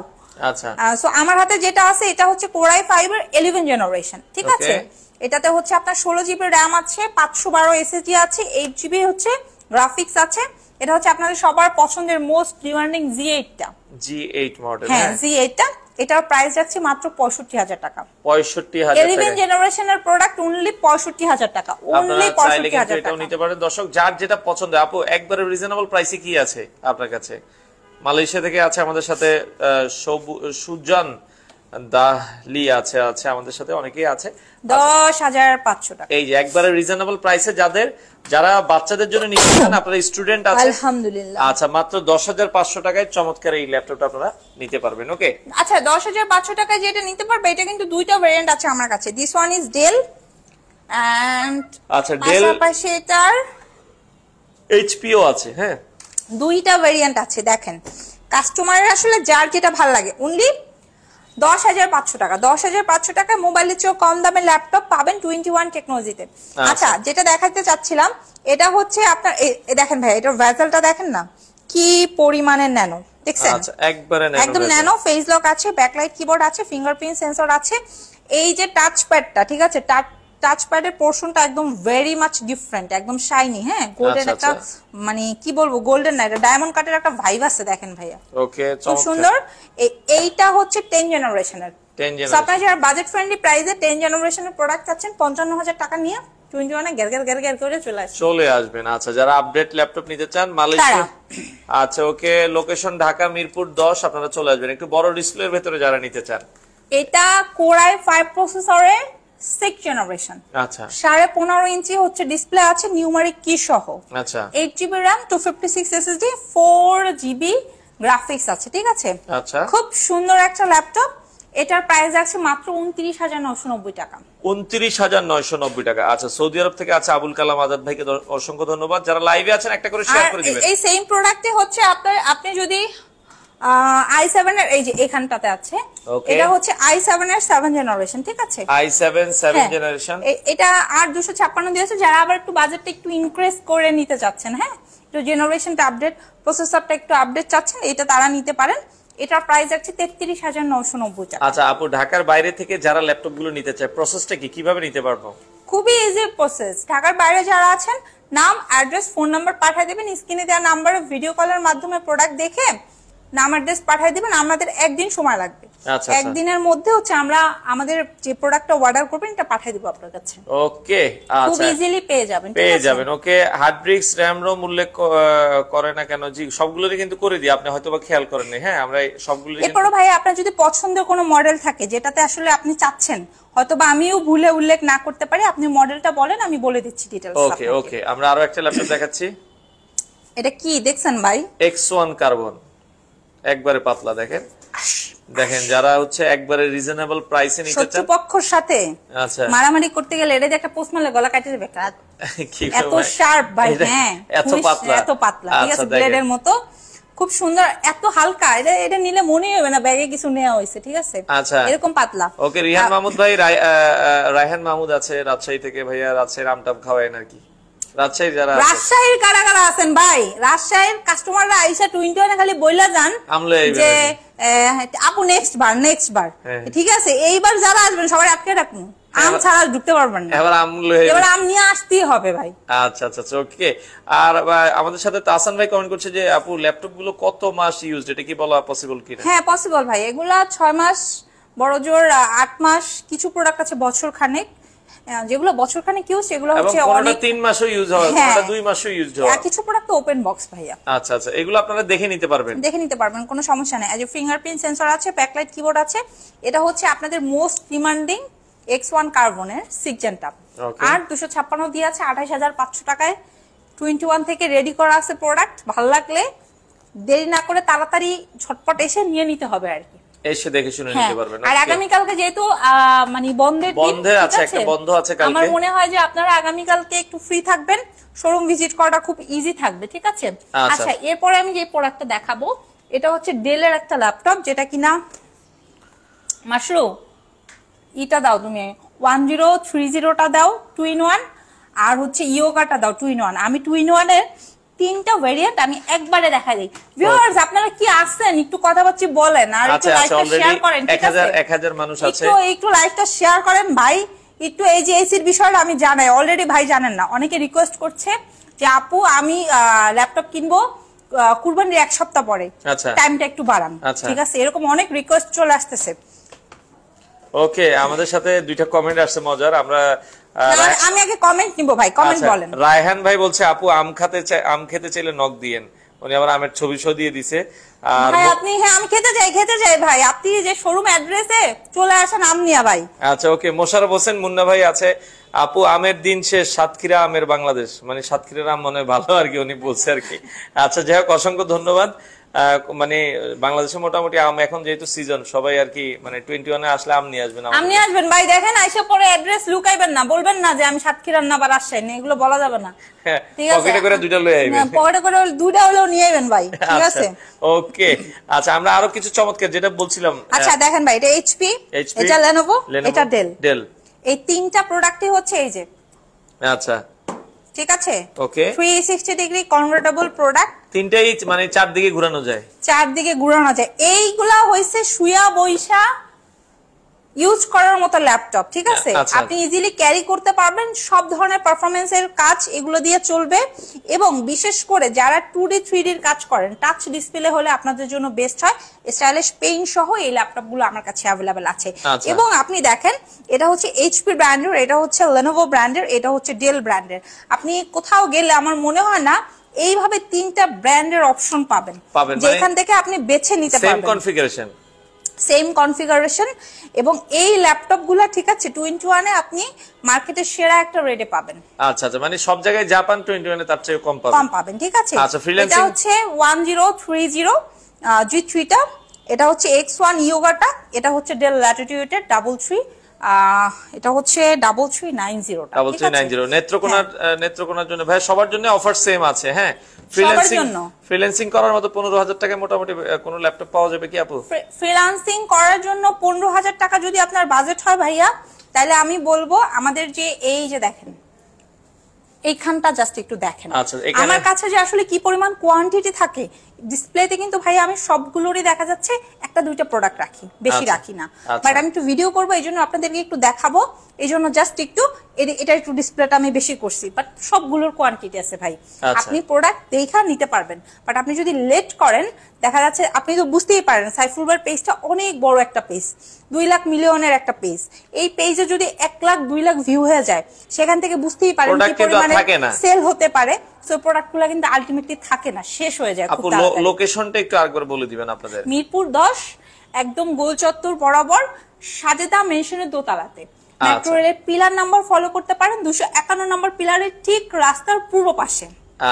আচ্ছা, সো আমার হাতে যেটা আছে এটা হচ্ছে Core i5 এর 11 জেনারেশন, ঠিক আছে। এটাতে হচ্ছে আপনার 16GB RAM আছে, 512 SSD আছে, 8GB হচ্ছে গ্রাফিক্স আছে। এটা হচ্ছে আপনাদের সবার পছন্দের মোস্ট ডিমান্ডিং G8 টা, G8 মডেল। হ্যাঁ G8 টা। এটার প্রাইস যাচ্ছে মাত্র 65,000 টাকা। 65,000 টাকা। 11 জেনারেশনের প্রোডাক্ট অনলি 65,000 টাকা, অনলি 65,000 টাকা। এটাও নিতে পারেন দর্শক, যার যেটা পছন্দ। আপু একবারে রিজনেবল প্রাইসে কি আছে আপনার কাছে? মালয়েশিয়া থেকে আছে আমাদের সাথে সুজান দাহলি আছে আমাদের সাথে অনেকেই আছে 10,500 টাকা। এই যে একবারে রিজনেবল প্রাইসে যারা বাচ্চাদের জন্য নিতে চান, আপনারা স্টুডেন্ট আছেন, আলহামদুলিল্লাহ। আচ্ছা, মাত্র 10,500 টাকায় চমৎকার এই ল্যাপটপটা আপনারা নিতে পারবেন। ওকে, আচ্ছা 10,500 টাকায় যেটা নিতে পারবে, এটা কিন্তু দুইটা ভেরিয়েন্ট আছে আমার কাছে। This one is Dell and আচ্ছা, ডেল পাশাপাশি এটার এইচপিও আছে। হ্যাঁ, দুইটা ভেরিয়েন্ট আছে। দেখেন, কাস্টমারের আসলে যার যেটা ভালো লাগে। অনলি 10,500 টাকা। 10,500 টাকায় মোবাইলের চেয়েও কম দামে ল্যাপটপ পাবেন 21 টেকনোলজিতে। আচ্ছা, যেটা দেখাতে চাচ্ছিলাম, এটা হচ্ছে আপনার দেখেন ভাই, এটার ভেজেলটা দেখেন না কি পরিমাণের ন্যানো, দেখছেন? আচ্ছা, একবারে ন্যানো, একদম ন্যানো। ফেস লক আছে, ব্যাকলাইট কিবোর্ড আছে, ফিঙ্গারপ্রিন্ট সেন্সর আছে। এই যে টাচ প্যাডটা, ঠিক আছে, টাচ প্যাডের পোর্শনটা একদম ভেরি মাচ ডিফারেন্ট, একদম শাইনি। হ্যাঁ, গোল্ডেন একটা, মানে কি বলবো, গোল্ডেন না, এটা ডায়মন্ড কাটের একটা ভাইব আছে। দেখেন ভাইয়া, ওকে, খুব সুন্দর। এইটা হচ্ছে 10 জেনারেশনের। আপনারা যারা বাজেট ফ্রেন্ডলি প্রাইসে 10 জেনারেশনের প্রোডাক্ট চাচ্ছেন 55,000 টাকা নিয়ে 21 গের করে চলে আসবেন। আচ্ছা, যারা আপডেট ল্যাপটপ নিতে চান মালয়েশিয়া, আচ্ছা ওকে, লোকেশন ঢাকা মিরপুর 10, আপনারা চলে আসবেন। একটু বড় ডিসপ্লের ভেতরে যারা নিতে চান, এটা Core i5 প্রসেসরের 6 জেনারেশন। আচ্ছা, 15.5 ইঞ্চি হচ্ছে ডিসপ্লে আছে, নিউমারিক কি সহ। আচ্ছা, 8GB RAM, 256 SSD, 4GB graphics আছে, ঠিক আছে। আচ্ছা, খুব সুন্দর একটা ল্যাপটপ। এটার প্রাইস আছে মাত্র 29,990 টাকা। 29,990 টাকা। আচ্ছা, সৌদি আরব থেকে আছে আবুল কালাম আজাদ ভাইকে অসংখ্য ধন্যবাদ। যারা লাইভে আছেন একটা করে শেয়ার করে দিবেন। এই সেম প্রোডাক্টে হচ্ছে আপনি যদি i7 এর, এই যে এখানটাতে আছে, এটা হচ্ছে i7 এর 7 জেনারেশন, ঠিক আছে। i7 7 জেনারেশন, এটা 8,256 দিয়েছে। যারা আবার একটু বাজেটটা একটু ইনক্রিজ করে নিতে চাচ্ছেন, হ্যাঁ, একটু জেনারেশনটা আপডেট, প্রসেসরটা একটু আপডেট চাচ্ছেন, এটা তারা নিতে পারেন। এটার প্রাইস আছে 33,990 টাকা। আচ্ছা আপু, ঢাকার বাইরে থেকে যারা ল্যাপটপ গুলো নিতে চায়, প্রসেসটা কিভাবে নিতে পারবো? খুবই ইজি প্রসেস। ঢাকার বাইরে যারা আছেন, নাম, অ্যাড্রেস, ফোন নাম্বার পাঠিয়ে দেবেন। স্ক্রিনে দেওয়া নাম্বারে ভিডিও কলের মাধ্যমে প্রোডাক্ট দেখে নাম, অ্যাড্রেস পাঠিয়ে দিবেন। আমাদের একদিন সময় লাগবে। একদিনের মধ্যে হচ্ছে আমরা আমাদের যে প্রোডাক্টটা অর্ডার করবেন এটা পাঠিয়ে দিব আপনার কাছে। ওকে, খুব ইজিলি পেয়ে যাবেন। ওকে, হার্ড ডিস্ক, র‍্যাম, রোম উল্লেখ করে না কেন? জি, সবগুলোরই কিন্তু করে দিই, আপনি হয়তোবা খেয়াল করেননি। হ্যাঁ, আমরা সবগুলোরই। এরপরও ভাই, আপনার যদি পছন্দের কোনো মডেল থাকে যেটাতে আসলে আপনি চাচ্ছেন, হয়তোবা আমিও ভুলে উল্লেখ না করতে পারি, আপনি মডেলটা বলেন, আমি বলে দিচ্ছি ডিটেইলস। ওকে, আমরা আরো একটা ল্যাপটপ দেখাচ্ছি। এটা কি দেখছেন ভাই? X1 কার্বন, একবারে পাতলা। দেখেন যারা হচ্ছে একবারে রিজনেবল প্রাইসে নিতে চান, শত্রুপক্ষের সাথে আচ্ছা মারামারি করতে গেলে এটা একটা পোস্ট মারলে গলা কেটে যাবে। এত শার্প ভাই, হ্যাঁ, এত পাতলা, ঠিক আছে, ব্লেডের মতো, খুব সুন্দর, এত হালকা। এটা নিলে মনেই হবে না ব্যাগে কিছু নেওয়া হয়েছে, ঠিক আছে। আচ্ছা, এরকম পাতলা। ওকে, রিহান মাহমুদ ভাই, রায়হান মাহমুদ আছে রাজশাহী থেকে। ভাইয়া রাজশাহীর আমটাম খাওয়ায় নাকি? রাজশাহীর কারা কারা আছেন ভাই? রাজশাহীর কাস্টমাররা আইসা 21 খালি বইলা যান যে আপু নেক্সট বার, ঠিক আছে। এইবার যারা আসবেন সবাই আটকে রাখুন, আম ছাড়া ঢুকতে পারবেন না। এবার আম নিয়ে আসতেই হবে ভাই। আচ্ছা, ওকে। আর আমাদের সাথে তাহসান ভাই কমেন্ট করছে যে আপু ল্যাপটপ গুলো কত মাস ইউজ, এটা কি বলা পসিবল কিনা? হ্যাঁ, পসিবল ভাই। এগুলা 6 মাস, বড় জোর 8 মাস, কিছু প্রোডাক্ট আছে বছর খানেক। যেগুলো বছর খানেক ইউজ, সেগুলো হচ্ছে অনেক 3 মাসও ইউজ হয়, 2 মাসও ইউজ হয়। আর কিছু প্রোডাক্ট ওপেন বক্স ভাইয়া। আচ্ছা, এগুলো আপনারা দেখে নিতে পারবেন, কোনো সমস্যা নেই। এই যে ফিঙ্গারপ্রিন্ট সেন্সর আছে, ব্যাকলাইট কিবোর্ড আছে। এটা হচ্ছে আপনাদের মোস্ট ডিমান্ডিং X1 কার্বনের 6 জেন টপ। আর 256 দিয়ে আছে 28,500 টাকায়। 21 থেকে রেডি করা আছে প্রোডাক্ট। ভালো লাগলে দেরি না করে তাড়াতাড়ি ঝটপট এসে নিয়ে নিতে হবে আর কি। এসে দেখে শুনে নিতে পারবেন। আর আগামী কালকে যেহেতু মানে বন্ধ আছে, একটা বন্ধ আছে কালকে, আমার মনে হয় যে আপনারা আগামী কালকে একটু ফ্রি থাকবেন, শোরুম ভিজিট করাটা খুব ইজি থাকবে, ঠিক আছে। আচ্ছা, এরপরে আমি যে প্রোডাক্টটা দেখাবো, এটা হচ্ছে ডেলের একটা ল্যাপটপ, যেটা কিনা মাশরু ইটা দাও, তুমি 1030টা দাও 2-in-1, আর হচ্ছে ইয়োগাটা দাও 2-in-1। আমি 2-in-1 এর 3টা ভেরিয়েন্ট আমি একবারে দেখাই দিই। ভিউয়ার্স, আপনারা কি আসছেন একটু কথাবার্তা বলেন, আর একটু লাইভটা শেয়ার করেন, ঠিক আছে। 1000 মানুষ আছে, একটু লাইভটা শেয়ার করেন ভাই। একটু এই যে এসির বিষয়টা আমি জানাই, অলরেডি ভাই জানেন না, অনেকে রিকোয়েস্ট করছে যে আপু আমি ল্যাপটপ কিনবো কুরবানির 1 সপ্তাহ পরে, টাইমটা একটু বাড়ান, ঠিক আছে। এরকম অনেক রিকোয়েস্ট চলে আসতেছে। ওকে, আমাদের সাথে 2টা কমেন্ট আসছে মজার, আমি আগে কমেন্ট নিব ভাই, কমেন্ট বলেন। রায়হান ভাই বলছে আপু আম খেতে চাইলে নক দিয়েন, উনি আবার আমের ছবি সহ দিয়ে দিছে। আর ভাই আপনি, হ্যাঁ আমি খেতে যাই ভাই, আপনি যে শোরুম অ্যাড্রেসে চলে আসেন আম নিয়া ভাই। আচ্ছা ওকে, মোশাররফ হোসেন মুন্না ভাই আছে, আপু আমের দিন শেষ, সাতক্ষীরা আমের বাংলাদেশ, মানে সাতক্ষীরার আম মনে হয় ভালো আর কি উনি বলছে আর কি। আচ্ছা যাই হোক, অসংখ্য ধন্যবাদ। মানে বাংলাদেশে মোটামুটি আম এখন যেহেতু সিজন, সবাই আর কি মানে 21 আসলে আম নিয়ে আসবেন। আম নিয়ে আসবেন ভাই, দেখেন আইসা পরে অ্যাড্রেস লুকাইবেন না, বলবেন না যে আমি সাতক্ষীরার না বা রাজশাহী, এগুলো বলা যাবে না, ঠিক আছে? পকেটে করে দুইটা লয়ে আইবেন, পকেটে করে দুইটা হলেও নিয়ে আইবেন ভাই, ঠিক আছে? ওকে আচ্ছা, আমরা আরো কিছু চমৎকার যেটা বলছিলাম। আচ্ছা দেখেন ভাই, এটা এইচপি, এটা লেনোভো, এটা ডেল, এই তিনটা প্রোডাক্টই হচ্ছে এই যে, আচ্ছা ঠিক আছে, ওকে 360 ডিগ্রি কনভার্টেবল প্রোডাক্ট, তিনটাই মানে চারদিকে ঘোরানো যায়, চারদিকে ঘোরানো যায়। এইগুলা হইছে শুয়া বৈশা ইউজ করার মতো ল্যাপটপ, ঠিক আছে? আপনি ইজিলি ক্যারি করতে পারবেন, সব ধরনের পারফরমেন্সের কাজ এগুলো দিয়ে চলবে। এবং বিশেষ করে যারা 2D 3D এর কাজ করেন, টাচ ডিসপ্লে হলে আপনাদের জন্য বেস্ট হয়। স্টাইলিশ পেইন্ট সহ এই ল্যাপটপগুলো আমার কাছে অ্যাভেলেবেল আছে। এবং আপনি দেখেন, এটা হচ্ছে এইচপি ব্র্যান্ডের, এটা হচ্ছে লেনোভো ব্র্যান্ডের, এটা হচ্ছে ডেল ব্র্যান্ডের। আপনি কোথাও গেলে আমার মনে হয় না এইভাবে তিনটা ব্র্যান্ডের অপশন পাবেন, যেখান থেকে আপনি বেছে নিতে পারবেন। সেম কনফিগারেশন এবং এই ল্যাপটপ গুলা, ঠিক আছে, 21 আপনি মার্কেটের সেরা একটা রেটে পাবেন। আচ্ছা আচ্ছা, মানে সব জায়গায় জাপান 21 তার চেয়ে কম পাবেন, ঠিক আছে? আচ্ছা, এটা হচ্ছে 1030 G3 টা, এটা হচ্ছে X1 ইয়োগাটা, এটা হচ্ছে ডেল ল্যাটিটিউডের 33, এটা হচ্ছে 3390 টা, 3390 নেত্রকোনার জন্য ভাই, সবার জন্য অফার সেম আছে। হ্যাঁ, ফ্রিল্যান্সিং করার মতো 15,000 টাকায় মোটামুটি কোন ল্যাপটপ পাওয়া যাবে কি আপু? ফ্রিল্যান্সিং করার জন্য 15,000 টাকা যদি আপনার বাজেট হয় ভাইয়া, তাহলে আমি বলবো আমাদের যে এই যে দেখেন এইখানটা জাস্ট একটু দেখেন, আমার কাছে যে আসলে কি পরিমাণ কোয়ান্টিটি থাকে ডিসপ্লেতে, কিন্তু ভাই আমি সবগুলোরই দেখা যাচ্ছে একটা দুইটা প্রোডাক্ট রাখি, বেশি রাখি না। বাট আমি একটু ভিডিও করবো, এই জন্য আপনাদেরকে একটু দেখাবো, এই জন্য জাস্ট একটু এটা একটু ডিসপ্লেটা আমি বেশি করছি, বাট সবগুলোর কোয়ান্টিটি আছে ভাই, আপনি প্রোডাক্ট দেখা নিতে পারবেন। বাট আপনি যদি লেট করেন, দেখা যাচ্ছে আপনি তো বুঝতেই পারেন সাইফুল ভাইয়ের পেজটা অনেক বড় একটা পেজ, 2 লাখ মিলিয়নের একটা পেজ, এই পেজে যদি 1 লাখ 2 লাখ ভিউ হয়ে যায়, সেখান থেকে বুঝতেই পারেন কি পরিমাণে সেল হতে পারে। সো প্রোডাক্টগুলো কিন্তু আলটিমেটলি থাকে না, শেষ হয়ে যায় খুব তাড়াতাড়ি। লোকেশনটা একটু আরেকবার বলে দিবেন আপনাদের। মিরপুর 10, একদম গোল চত্বর বরাবর, সাজেদা মেনশনের দোতলাতে। মেট্রো রেলের পিলার নাম্বার ফলো করতে পারেন, 251 নম্বর পিলারের ঠিক রাস্তার পূর্ব পাশে।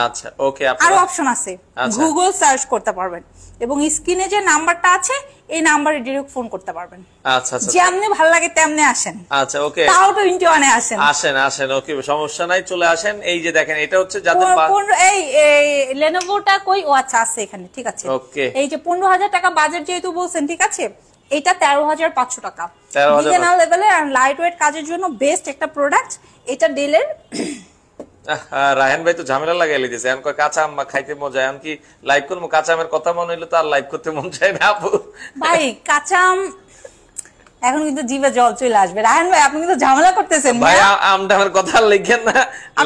আচ্ছা ওকে, আরো অপশন আছে, গুগল সার্চ করতে পারবেন, এবং স্ক্রিনে যে নাম্বারটা আছে এই নাম্বারে ডিরেক্ট ফোন করতে পারবেন। আচ্ছা আচ্ছা, যেমনি ভালো লাগে তেমনি আসেন। আচ্ছা ওকে, তাও 21 আসেন, আসেন ওকে, সমস্যা নাই, চলে আসেন। এই যে দেখেন, এটা হচ্ছে যাদের এই লেনোভোটা কই, ও আচ্ছা আছে এখানে, ঠিক আছে। এই যে 15,000 টাকা বাজেট যেহেতু বলছেন, ঠিক আছে, এটা 13,500 টাকা, বিগিনার লেভেলে আর লাইট ওয়েট কাজের জন্য বেস্ট একটা প্রোডাক্ট। এটা ডেলের। রায়হান ভাই তো ঝামেলা লাগাই লিতেছে, এখন কয় কাঁচা আম খাইতে মজা, এখন কি লাইভ করবো? কাঁচা আমের কথা মনে হইলো তো আর লাইভ করতে মন চায় না আপু। ভাই কাঁচা আম এখন কিন্তু জিভে জল চলে আসবে। রায়হান ভাই আপনি কিন্তু ঝামেলা করতেছেন ভাই, আমটা আমার কথা লিখেন না,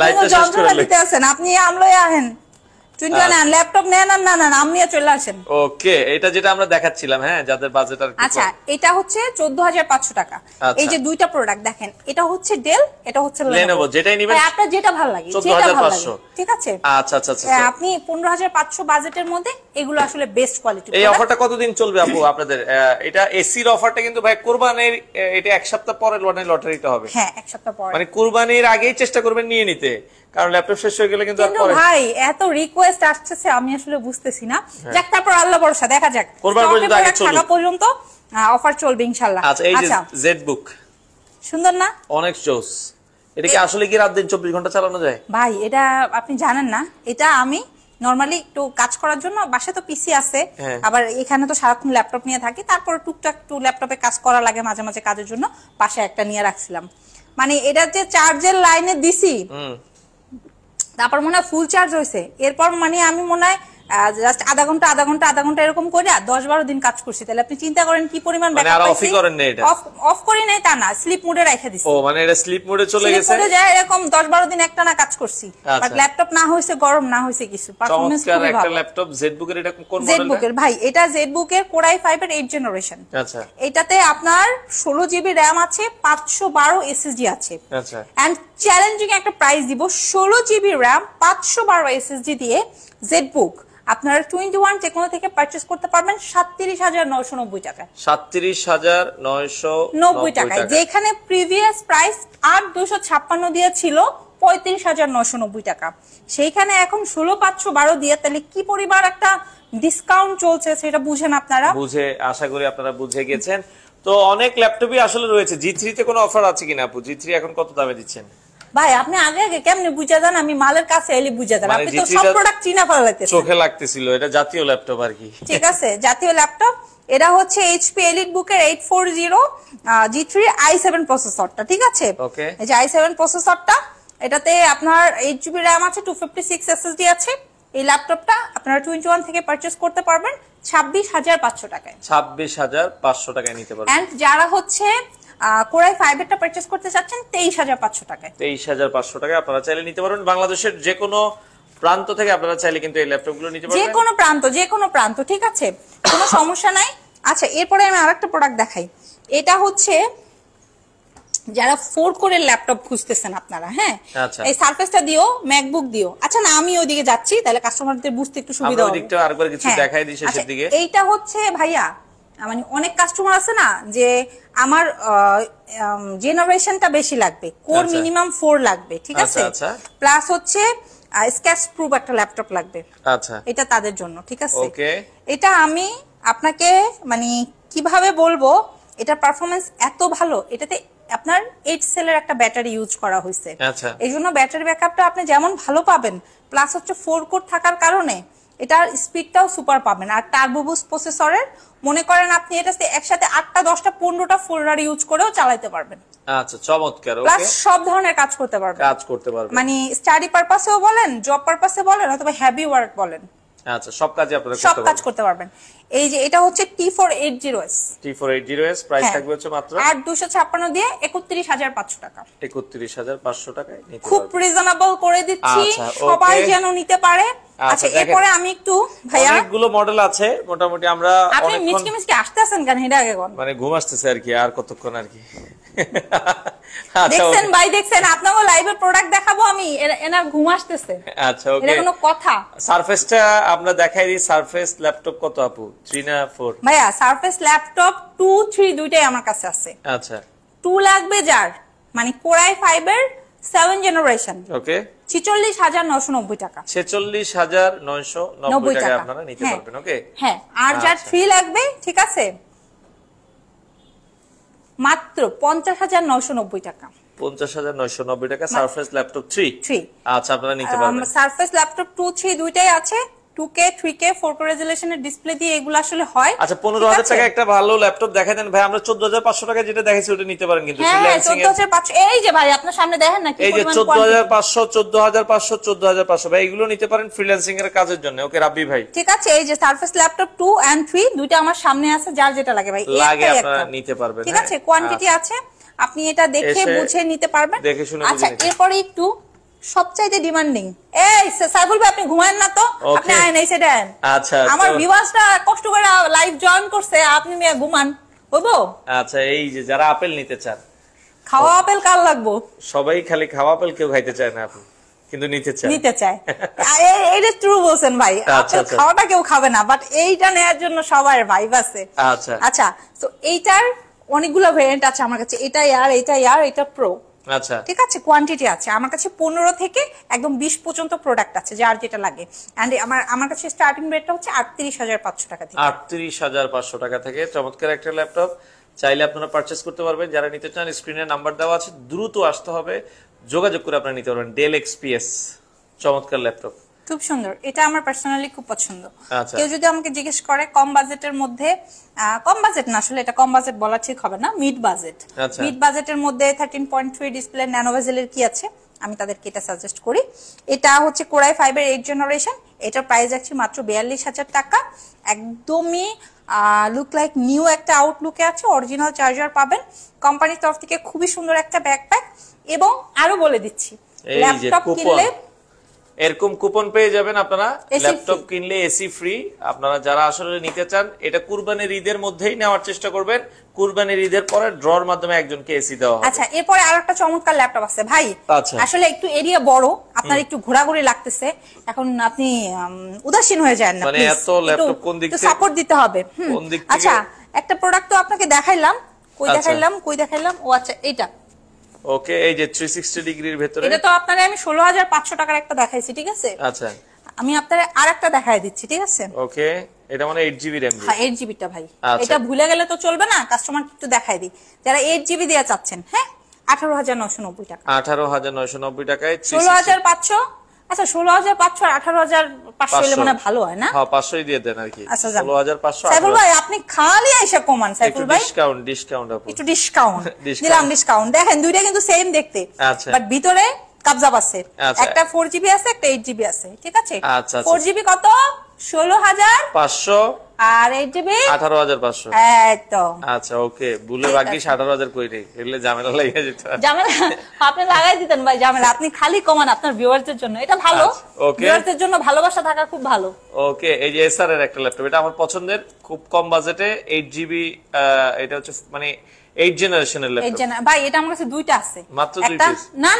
লাইভটা শেষ করে দিতেছেন। আপনি আম লয়ে আহেন, 21 ল্যাপটপ নেন না, আম নিয়ে চলে আসেন। ওকে, এটা যেটা আমরা দেখাচ্ছিলাম, হ্যাঁ, যাদের বাজেট আর কি। আচ্ছা, এটা হচ্ছে 14,500 টাকা। এই যে দুইটা প্রোডাক্ট দেখেন, এটা হচ্ছে ডেল, এটা হচ্ছে লেনোভো, যেটাই নিবেন আপনার যেটা ভালো লাগে, 14,500, ঠিক আছে? আচ্ছা আচ্ছা আচ্ছা, আপনি 15,500 বাজেটের মধ্যে এগুলো আসলে বেস্ট কোয়ালিটি। এই অফারটা কতদিন চলবে আপু আপনাদের? এটা এসির অফারটা কিন্তু ভাই কুরবানির, এটা 1 সপ্তাহ পরে লটারিটা হবে। হ্যাঁ, 1 সপ্তাহ পরে, মানে কুরবানির আগেই চেষ্টা করবেন নিয়ে নিতে, কারণ ল্যাপটপ শেষ হয়ে গেলে কিন্তু আর পরে। ভাই এত রিকোয়েস্ট আসছে, আমি আসলে বুঝতেছি না। যাক, তারপর আল্লাহ ভরসা, দেখা যাক, থাকা পর্যন্ত অফার চলবে ইনশাআল্লাহ। আচ্ছা, এই যে জেটবুক সুন্দর না, অনেক জোস। এটা কি আসলে কি রাত দিন 24 ঘন্টা চালানো যায়? ভাই এটা আপনি জানেন না, এটা আমি নরমালি একটু কাজ করার জন্য, বাসায় তো পিসি আছে, আবার এখানে তো সারাক্ষণ ল্যাপটপ নিয়ে থাকি, তারপর টুকটাক একটু ল্যাপটপে কাজ করা লাগে মাঝে মাঝে কাজের জন্য, পাশে একটা নিয়ে রাখছিলাম। মানে এটা যে চার্জের লাইনে দিছি, তারপর মনে হয় ফুল চার্জ হয়েছে, এরপর মানে আমি মনে হয় জাস্ট আধা ঘন্টা এরকম করে 10-12 দিন কাজ করছি। তাহলে আপনি চিন্তা করেন কি পরিমাণ ব্যাকআপ পাইছি। অফ করি নাই তা না, স্লিপ মোডে রেখে দিছি। ও মানে এটা স্লিপ মোডে চলে গেছে, স্লিপ মোডে যায়, এরকম 10-12 দিন একটানা কাজ করছি। বাট ল্যাপটপ না হইছে গরম, না হইছে কিছু, পারফরম্যান্স খুবই ভালো। একটা ল্যাপটপ জেটবুকের, এটা কোন মডেল? জেটবুকের ভাই, এটা জেটবুকের Core i5 এর 8 জেনারেশন। আচ্ছা, এটাতে আপনার 16 জিবি র‍্যাম আছে, 512 এসএসডি আছে। আচ্ছা, এন্ড চ্যালেঞ্জিং একটা প্রাইস দিব, 16 জিবি র‍্যাম 512 এসএসডি দিয়ে জেটবুক আপনারা 21 টেকনো থেকে পারচেজ করতে পারবেন 37,990 টাকায়। 37,990 টাকায়, যেখানে প্রিভিয়াস প্রাইস 8,256 দিয়ে ছিল 35,990 টাকা, সেইখানে এখন 16,512 দিয়ে, তাহলে কি পরিমাণ একটা ডিসকাউন্ট চলছে সেটা বুঝেন আপনারা। বুঝে, আশা করি আপনারা বুঝে গেছেন। তো অনেক ল্যাপটপই আসলে রয়েছে। G3 তে কোনো অফার আছে কিনা আপু? G3 এখন কত দামে দিচ্ছেন? ভাই আপনি আগে আগে কেমনে বুঝা যান? আমি মালের কাছে এলি বুঝা যান, আপনি তো সব প্রোডাক্ট চিনা ফেলা লাগতেছে। চোখে লাগতেছিল এটা জাতীয় ল্যাপটপ আর কি। ঠিক আছে, জাতীয় ল্যাপটপ। এটা হচ্ছে HP EliteBook-এর 840 G3 i7 প্রসেসরটা, ঠিক আছে? ওকে, এই যে i7 প্রসেসরটা, এটাতে আপনার 8GB RAM আছে, 256 SSD আছে। এই ল্যাপটপটা আপনারা 21 থেকে পারচেজ করতে পারবেন 26,500 টাকায়। 26,500 টাকায় নিতে পারবেন। এন্ড যারা হচ্ছে Core i5 এরটা পারচেজ করতে চাচ্ছেন 23,500 টাকায়। 23,500 টাকায় আপনারা চাইলে নিতে পারবেন। বাংলাদেশের যে কোনো প্রান্ত থেকে আপনারা চাইলে কিন্তু এই ল্যাপটপগুলো নিতে পারবেন। যে কোনো প্রান্ত, ঠিক আছে, কোনো সমস্যা নাই। আচ্ছা, এরপরে আমি আরেকটা প্রোডাক্ট দেখাই। এটা হচ্ছে যারা 4 কোরের ল্যাপটপ খুঁজতেছেন আপনারা, হ্যাঁ, এই সারফেসটা দিও, ম্যাকবুক দিও। আচ্ছা না, আমি ওইদিকে যাচ্ছি, তাহলে কাস্টমারদের বুঝতে একটু সুবিধা হবে। আমরা দিকটা আরেকবার কিছু দেখাই দিই শেষের দিকে। এইটা হচ্ছে ভাইয়া, মানে অনেক কাস্টমার আছে না যে আমার জেনারেশনটা বেশি লাগবে, কোর মিনিমাম 4 লাগবে, ঠিক আছে, প্লাস হচ্ছে স্ক্র্যাচ প্রুফ একটা ল্যাপটপ লাগবে। আচ্ছা, এটা তাদের জন্য, ঠিক আছে। ওকে, এটা আমি আপনাকে মানে কিভাবে বলবো, এটার পারফরম্যান্স এত ভালো, এটাতে আপনার 8 সেলের একটা ব্যাটারি ইউজ করা হয়েছে। আচ্ছা, এই জন্য ব্যাটারি ব্যাকআপটা আপনি যেমন ভালো পাবেন, প্লাস হচ্ছে 4 কোর থাকার কারণে এটার স্পিডটাও সুপার পাবেন। আর টার্বো বুস্ট প্রসেসরের, মনে করেন আপনি এটা একসাথে 8টা 10টা 15টা ফোল্ডার ইউজ করেও চালাতে পারবেন। আচ্ছা, চমৎকার। ওকে, প্লাস সব ধরনের কাজ করতে পারবেন, মানে স্টাডি পারপাসেও বলেন, জব পারপাসে বলেন, অথবা হেভি ওয়ার্ক বলেন, আচ্ছা, সব কাজে আপনারা সব কাজ করতে পারবেন। এই যে এটা হচ্ছে T480S, প্রাইস থাকবে হচ্ছে মাত্র 8,256 দিয়ে 31,500 টাকা। 31,500 টাকায় নিতে খুব রিজনেবল করে দিচ্ছি, সবাই যেন নিতে পারে। আচ্ছা, এরপরে আমি একটু ভাইয়া, অনেকগুলো মডেল আছে মোটামুটি। আমরা আপনি মিচকে মিচকে আসতেছেন কেন? এটা আগে কোন মানে ঘুম আসতেছে আর কি, আর কতক্ষণ আর কি। দেখছেন ভাই, দেখছেন আপনাকে লাইভে প্রোডাক্ট দেখাবো আমি, এনার ঘুম আসতেছে। আচ্ছা, ওকে, এটা কোনো কথা? সারফেসটা আমরা দেখাই দিই। সারফেস ল্যাপটপ কত আপু? 3 না 4? ভাইয়া সারফেস ল্যাপটপ 2, 3 দুইটাই আমার কাছে আছে। আচ্ছা, 2 লাগবে যার, মানে Core i5 এর 7 জেনারেশন, ওকে, 46,990 টাকা। 46,990 টাকা আপনারা নিতে পারবেন। ওকে, হ্যাঁ, আর যার 3 লাগবে, ঠিক আছে, মাত্র 50,990 টাকা। 50,990 টাকা সারফেস ল্যাপটপ 3। আচ্ছা, আপনারা নিতে পারবেন। সারফেস ল্যাপটপ 2, 3 দুইটাই আছে। 2K 3K 4K রেজোলিউশনের ডিসপ্লে দিয়ে এগুলো আসলে হয়। আচ্ছা, 15,000 টাকা একটা ভালো ল্যাপটপ দেখাই দেন ভাই। আমরা 14,500 টাকা যেটা দেখাইছি ওটা নিতে পারেন কিন্তু ফ্রিল্যান্সিং এর। 14,500, এই যে ভাই আপনার সামনে দেখেন না কি এই যে 14,500 14,500 14,500 ভাই, এগুলো নিতে পারেন ফ্রিল্যান্সিং এর কাজের জন্য। ওকে রাব্বি ভাই, ঠিক আছে। এই যে সারফেস ল্যাপটপ 2 and 3 দুইটা আমার সামনে আছে, যার যেটা লাগে ভাই লাগে আপনারা নিতে পারবেন, ঠিক আছে। কোয়ান্টিটি আছে, আপনি এটা দেখে বুঝে নিতে পারবেন। আচ্ছা, এরপরে একটু সবচাইতে ডিমান্ডিং, এই সাইফুল ভাই আপনি ঘুমায়েন না তো, আপনি আয়েন এই সাইডে আয়েন। আচ্ছা, আমার ভিউয়ার্সরা কষ্ট করে লাইভ জয়েন করছে, আপনি মিয়া ঘুমান হইবো? আচ্ছা, এই যে যারা আপেল নিতে চান, খাওয়া আপেল কার লাগবো? সবাই খালি খাওয়া আপেল, কেউ খাইতে চায় না আপু, কিন্তু নিতে চায়। এইটা ট্রু বলছেন ভাই, আপেল খাওয়াটা কেউ খাবে না, বাট এইটা নেয়ার জন্য সবার ভাইব আছে। আচ্ছা, আচ্ছা, তো এইটার অনেকগুলো ভেরিয়েন্ট আছে আমার কাছে, এটা এটা প্রো। আচ্ছা, ঠিক আছে, কোয়ান্টিটি আছে আমার কাছে 15 থেকে একদম 20 পর্যন্ত প্রোডাক্ট আছে, যার যেটা লাগে। এন্ড আমার কাছে স্টার্টিং রেটটা হচ্ছে 38,500 টাকা থেকে। 38,500 টাকা থেকে চমৎকার একটা ল্যাপটপ চাইলে আপনারা পারচেজ করতে পারবেন। যারা নিতে চান স্ক্রিনে নাম্বার দেওয়া আছে, দ্রুত আসতে হবে, যোগাযোগ করে আপনারা নিতে পারবেন। ডেল XPS চমৎকার ল্যাপটপ, খুব সুন্দর, এটা আমার পার্সোনালি খুব পছন্দ। আচ্ছা, কেউ যদি আমাকে জিজ্ঞেস করে কম বাজেটের মধ্যে, কম বাজেট না আসলে, এটা কম বাজেট বলা ঠিক হবে না, মিড বাজেটের মধ্যে 13.3 ডিসপ্লে ন্যানো বেজেলের কি আছে, আমি তাদেরকে এটা সাজেস্ট করি। এটা হচ্ছে Core i5 এর 8 জেনারেশন, এটার প্রাইস আছে মাত্র 42,000 টাকা। একদমই লুক লাইক নিউ একটা আউটলুকে আছে, অরিজিনাল চার্জার পাবেন কোম্পানির তরফ থেকে, খুবই সুন্দর একটা ব্যাকপ্যাক। এবং আরো বলে দিচ্ছি, ল্যাপটপ কিনলে এরকম কুপন পেয়ে যাবেন আপনারা। ল্যাপটপ কিনলে এসি ফ্রি। আপনারা যারা আসলে নিতে চান, এটা কুরবানির ঈদের মধ্যেই নেওয়ার চেষ্টা করবেন। কুরবানির ঈদের পরে ড্রর মাধ্যমে একজনকে এসি দেওয়া হবে। আচ্ছা, এরপরে আরেকটা চমৎকার ল্যাপটপ আছে ভাই। আসলে একটু এরিয়া বড়, আপনার একটু ঘোরাঘুরি লাগতেছে, এখন আপনি উদাসীন হয়ে যান না, মানে এত ল্যাপটপ কোন দিক থেকে সাপোর্ট দিতে হবে। আচ্ছা, একটা প্রোডাক্ট তো আপনাকে দেখাইলাম, কই দেখাইলাম, ও আচ্ছা এইটা। ওকে, এই যে 360 ডিগ্রির ভিতরে, এটা তো আপনারে আমি 16,500 টাকার একটা দেখাইছি, ঠিক আছে? আচ্ছা, আমি আপনারে আরেকটা দেখাই দিচ্ছি, ঠিক আছে? ওকে, এটা মানে 8GB RAM। হ্যাঁ, 8GB টা ভাই, এটা ভুলে গেলে তো চলবে না, কাস্টমার একটু দেখাই দিই। যারা 8GB দিয়ে চাচ্ছেন, হ্যাঁ, 18,990 টাকা। 18,990 টাকায় 16,500। আচ্ছা, 16,500 আর 18,500 হলে মানে ভালো হয় না? হ্যাঁ, 500ই দিয়ে দেন আর কি। 16,500। সাইফুল ভাই, আপনি খালি আইসা কমান। সাইফুল ভাই, ডিসকাউন্ট আপু, একটু ডিসকাউন্ট দিলাম। ডিসকাউন্ট দেখেন, দুইটা কিন্তু সেম দেখতে, বাট ভিতরে কাবজাব আছে। একটা 4GB আছে, একটা 8GB আছে, ঠিক আছে? 4GB কত? 16,500 আর 8GB 18,500। একদম। আচ্ছা, ওকে, ভুলে বাকি 18,000 কই রে, এলে ঝামেলা লাগিয়ে যেত। ঝামেলা আপনি লাগাই দিতেন ভাই, ঝামেলা আপনি খালি কমান আপনার ভিউয়ারদের জন্য। এটা ভালো, ভিউয়ারদের জন্য ভালোবাসা থাকা খুব ভালো। ওকে, এই যে এসআর এর একটা ল্যাপটপ, এটা আমার পছন্দের, খুব কম বাজেটে, 8GB। এটা হচ্ছে মানে 8 জেনারেশনের ল্যাপটপ ভাই। এটা আমার কাছে দুইটা আছে, মাত্র দুইটা? না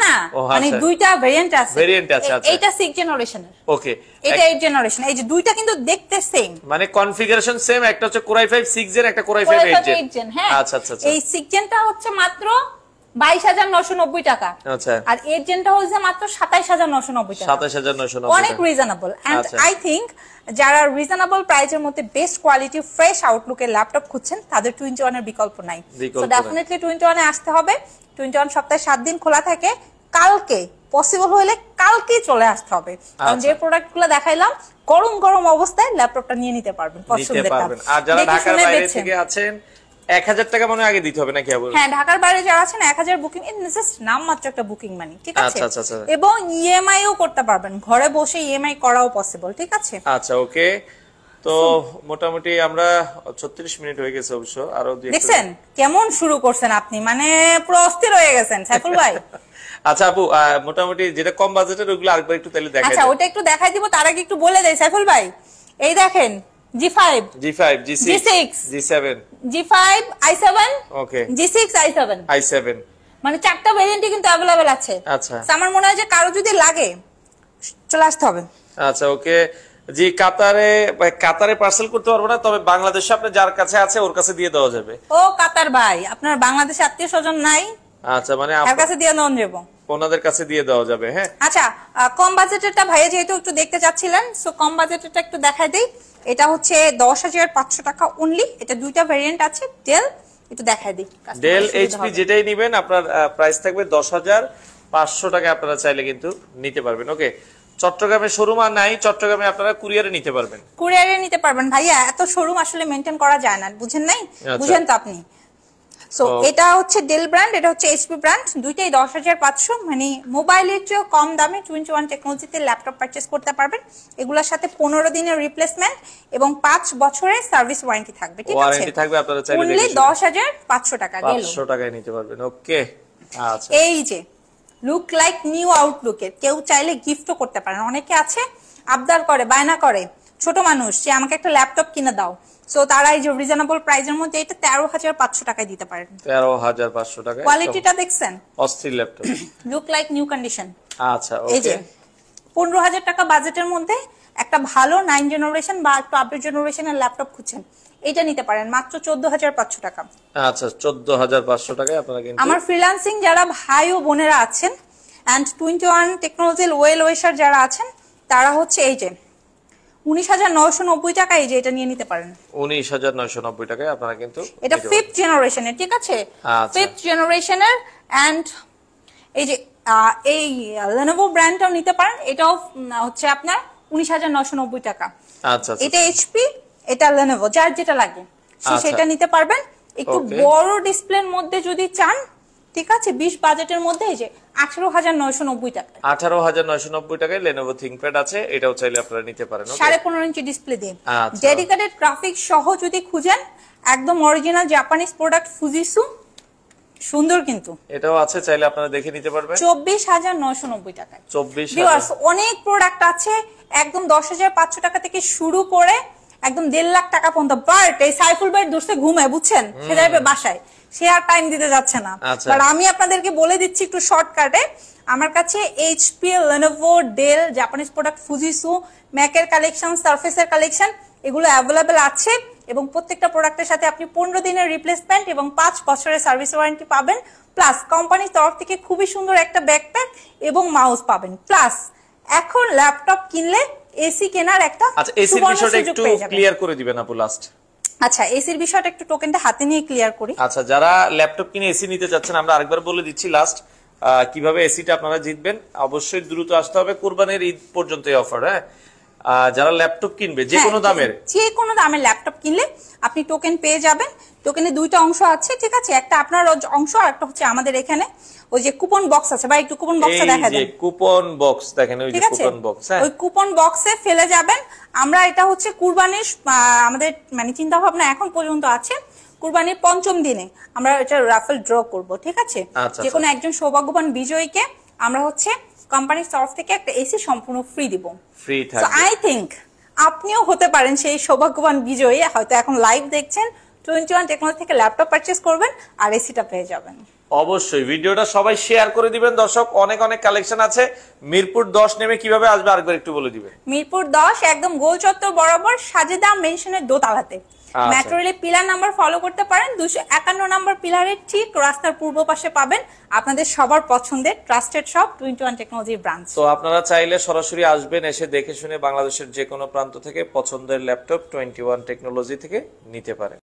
মানে দুইটা ভেরিয়েন্ট আছে। আচ্ছা, এইটা 6 জেনারেশনের, ওকে, এটা 8 জেনারেশন। এই যে দুইটা কিন্তু দেখতে সেম, মানে কনফিগারেশন সেম। একটা হচ্ছে Core i5 6 জেন, একটা Core i5 8 জেন। হ্যাঁ, আচ্ছা। এই 6 জেনটা হচ্ছে মাত্র 22,990 টাকা, আচ্ছা, আর 8 জেনটা হচ্ছে মাত্র 27,990 টাকা। 27,990, অনেক রিজনেবল। এন্ড আই থিংক যারা রিজনেবল প্রাইসের মধ্যে বেস্ট কোয়ালিটি ফ্রেশ আউটলুকের ল্যাপটপ খুঁজছেন, তাদের 21 এর বিকল্প নাই। সো ডেফিনেটলি 21 এ আসতে হবে। 21 সপ্তাহে 7 দিন খোলা থাকে। কালকে পসিবল হলে কালকেই চলে আসতে হবে, কারণ যে প্রোডাক্টগুলো দেখাইলাম গরম গরম অবস্থায় ল্যাপটপটা নিয়ে নিতে পারবেন পছন্দেরটা। আর যারা ঢাকার বাইরে থেকে আছেন, 1000 টাকা মনে আগে দিতে হবে নাকি? হ্যাঁ, ঢাকার বাইরে যারা আছেন 1000 বুকিং, জাস্ট নাম মাত্র একটা বুকিং মানি, ঠিক আছে? আচ্ছা। এবং ইএমআই ও করতে পারবেন, ঘরে বসে ইএমআই করাও পসিবল, ঠিক আছে? আচ্ছা, ওকে। তো মোটামুটি আমরা 36 মিনিট হয়ে গেছে অবশ্য, আরো দেখছেন কেমন শুরু করছেন আপনি, মানে পুরো অস্থির হয়ে গেছেন সাইফুল ভাই। আচ্ছা আপু, মোটামুটি যেটা কম বাজেটের ওগুলো আরেকবার একটু তাহলে দেখাই। আচ্ছা, ওটা একটু দেখাই দিব, তার আগে একটু বলে দেই সাইফুল ভাই। এই দেখেন, G5, G6, G7, G5, i7, ওকে, G6, i7, মানে 4টা ভেরিয়েন্টই কিন্তু अवेलेबल আছে। আচ্ছা, আমার মনে হয় যে কারো যদি লাগে চলে আসতে হবে। আচ্ছা, ওকে। জি, কাতারে পার্সেল করতে পারবো না, তবে বাংলাদেশে আপনি যার কাছে আছে ওর কাছে দিয়ে দেওয়া যাবে। ও কাতার ভাই, আপনার বাংলাদেশে আত্মীয়-স্বজন নাই? আচ্ছা, মানে আপনার কাছে দিয়ে দেওয়া যাবে, ওনাদের কাছে দিয়ে দেওয়া যাবে। হ্যাঁ, আচ্ছা। কম বাজেটেরটা ভাইয়া যেহেতু একটু দেখতে চাচ্ছিলেন, সো কম বাজেটেরটা একটু দেখাই দেই। এটা হচ্ছে 10,500 টাকা অনলি। এটা দুইটা ভেরিয়েন্ট আছে, ডেল, একটু দেখাই দিই। ডেল এইচপি যেটাই নেবেন আপনার প্রাইস থাকবে 10,500 টাকা। আপনারা চাইলে কিন্তু নিতে পারবেন। ওকে, চট্টগ্রামে শোরুম আর নাই, চট্টগ্রামে আপনারা কুরিয়ারে নিতে পারবেন। কুরিয়ারে নিতে পারবেন ভাইয়া, এত শোরুম আসলে মেইনটেইন করা যায় না, বুঝেন নাই? বুঝেন তো আপনি। সো এটা হচ্ছে ডেল ব্র্যান্ড, এটা হচ্ছে এইচপি ব্র্যান্ড, দুইটাই 10,500, মানে মোবাইলের চেয়ে কম দামে 21 টেকনোলজিতে ল্যাপটপ পারচেজ করতে পারবেন। এগুলোর সাথে 15 দিনের রিপ্লেসমেন্ট এবং 5 বছরের সার্ভিস ওয়ারেন্টি থাকবে, ঠিক আছে? ওয়ারেন্টি থাকবে, আপনারা চাইলে অনলি 10,500 টাকা গেল, 500 টাকায় নিতে পারবেন। ওকে, আচ্ছা। এই যে লুক লাইক নিউ আউটলুকের কেউ চাইলে গিফটও করতে পারেন। অনেকে আছে আবদার করে, বায়না করে, ছোট মানুষ, যে আমাকে একটা ল্যাপটপ কিনে দাও। সো তারা এই যে রিজনেবল প্রাইসের মধ্যে এটা 13,500 টাকায় দিতে পারেন। 13,500 টাকা। কোয়ালিটিটা দেখছেন? অস্থির laptop, look like new condition. আচ্ছা, এই যে 15,000 টাকা বাজেটের মধ্যে একটা ভালো 9 জেনারেশন বা একটু আপডেট জেনারেশনের ল্যাপটপ খুঁজছেন, এটা নিতে পারেন মাত্র 14,500 টাকা। আচ্ছা, 14,500 টাকায় আপনারা কিন্তু। আমার ফ্রিল্যান্সিং যারা ভাই ও বোনেরা আছেন এন্ড 21 টেকনোলজির ওয়েল ওয়েশার যারা আছেন, তারা হচ্ছে এই যে 19,990 টাকা, এই যে এটা নিয়ে নিতে পারেন। 19,990 টাকায় আপনারা কিন্তু। এটা 5th জেনারেশনের, ঠিক আছে? 5th জেনারেশনের। এন্ড এই যে এই Lenovo ব্র্যান্ডটাও নিতে পারেন, এটাও হচ্ছে আপনার 19,990 টাকা। আচ্ছা, এটা এইচপি, এটা Lenovo, যার যেটা লাগে সেটা নিতে পারবেন। একটু বড় ডিসপ্লের মধ্যে যদি চান, ঠিক আছে, 20 বাজেটের মধ্যে এই যে 18,990 টাকা। 18,990 টাকায় Lenovo ThinkPad আছে, এটাও চাইলে আপনারা নিতে পারেন। 15.5 ইঞ্চি ডিসপ্লে দিয়ে ডেডিকেটেড গ্রাফিক্স সহ যদি খুঁজেন, একদম অরিজিনাল জাপানিজ প্রোডাক্ট ফুজিসু, সুন্দর কিন্তু এটাও আছে, চাইলে আপনারা দেখে নিতে পারবেন 24,990 টাকায়। 24,000 ভিউয়ার্স অনেক প্রোডাক্ট আছে, একদম 10,500 টাকা থেকে শুরু করে একদম 1.5 লাখ টাকা পর্যন্ত। বাট এই সাইফুল ভাই দূরতে ঘুমায়, বুঝছেন, সে যাবে বাসায়, সে আর টাইম দিতে যাচ্ছে না। বাট আমি আপনাদেরকে বলে দিচ্ছি একটু শর্টকাটে, আমার কাছে HP, Lenovo, Dell, Japanese product, Fujitsu, ম্যাকের কালেকশন, সারফেসের কালেকশন এগুলো অ্যাভেলেবেল আছে এবং প্রত্যেকটা প্রোডাক্টের সাথে আপনি 15 দিনের রিপ্লেসমেন্ট এবং 5 বছরের সার্ভিস ওয়ারেন্টি পাবেন। প্লাস কোম্পানির তরফ থেকে খুবই সুন্দর একটা ব্যাকপ্যাক এবং মাউস পাবেন। প্লাস এখন ল্যাপটপ কিনলে এসি কেনার একটা আচ্ছা এসির বিষয়টা একটু ক্লিয়ার করে দিবেন আপু লাস্ট। আচ্ছা এসির বিষয়টা একটু টোকেনটা হাতে নিয়ে ক্লিয়ার করি। আচ্ছা যারা ল্যাপটপ কিনে এসি নিতে যাচ্ছেন, আমরা আরেকবার বলে দিচ্ছি লাস্ট কিভাবে এসিটা আপনারা জিতবেন। অবশ্যই দ্রুত আসতে হবে, কুরবানির ঈদ পর্যন্ত এই অফার। হ্যাঁ, যারা ল্যাপটপ কিনবে যে কোনো দামের ল্যাপটপ কিনলে আপনি টোকেন পেয়ে যাবেন। টোকেনে দুইটা অংশ আছে, ঠিক আছে, একটা আপনার অংশ আর একটা হচ্ছে আমাদের এখানে ওই যে কুপন বক্স আছে, ভাই একটু কুপন বক্সটা দেখা দেন। কুপন বক্স দেখেন, ওই যে কুপন বক্স, হ্যাঁ ওই কুপন বক্সে ফেলে যাবেন। আমরা এটা হচ্ছে কুরবানির আমাদের মানে চিন্তা ভাবনা এখন পর্যন্ত আছে, কুরবানির 5ম দিনে আমরা এটা রাফেল ড্র করব, ঠিক আছে। যে কোনো একজন সৌভাগ্যবান বিজয়ীকে আমরা হচ্ছে কোম্পানির তরফ থেকে একটা এসি সম্পূর্ণ ফ্রি দিব। ফ্রি থাকবে। আই থিংক আপনিও হতে পারেন সেই সৌভাগ্যবান বিজয়ী, হয়তো এখন লাইভ দেখছেন, 21 টেকনোলজি থেকে ল্যাপটপ পারচেজ করবেন আর এসিটা পেয়ে যাবেন। অবশ্যই ভিডিওটা সবাই শেয়ার করে দিবেন দর্শক, অনেক অনেক কালেকশন আছে। মিরপুর 10 নেমে কিভাবে আসবে আরেকবার একটু বলে দিবেন। মিরপুর 10 একদম গোল চত্বর বরাবর সাজেদা মেনশনের দোতলাতে মেট্রো রেলের পিলার নাম্বার ফলো করতে পারেন। 251 নাম্বার পিলারের ঠিক রাস্তার পূর্ব পাশে পাবেন আপনাদের সবার পছন্দের ট্রাস্টেড শপ 21 টেকনোলজি ব্রাঞ্চ। তো আপনারা চাইলে সরাসরি আসবেন, এসে দেখে শুনে বাংলাদেশের যে কোনো প্রান্ত থেকে পছন্দের ল্যাপটপ 21 টেকনোলজি থেকে নিতে পারেন।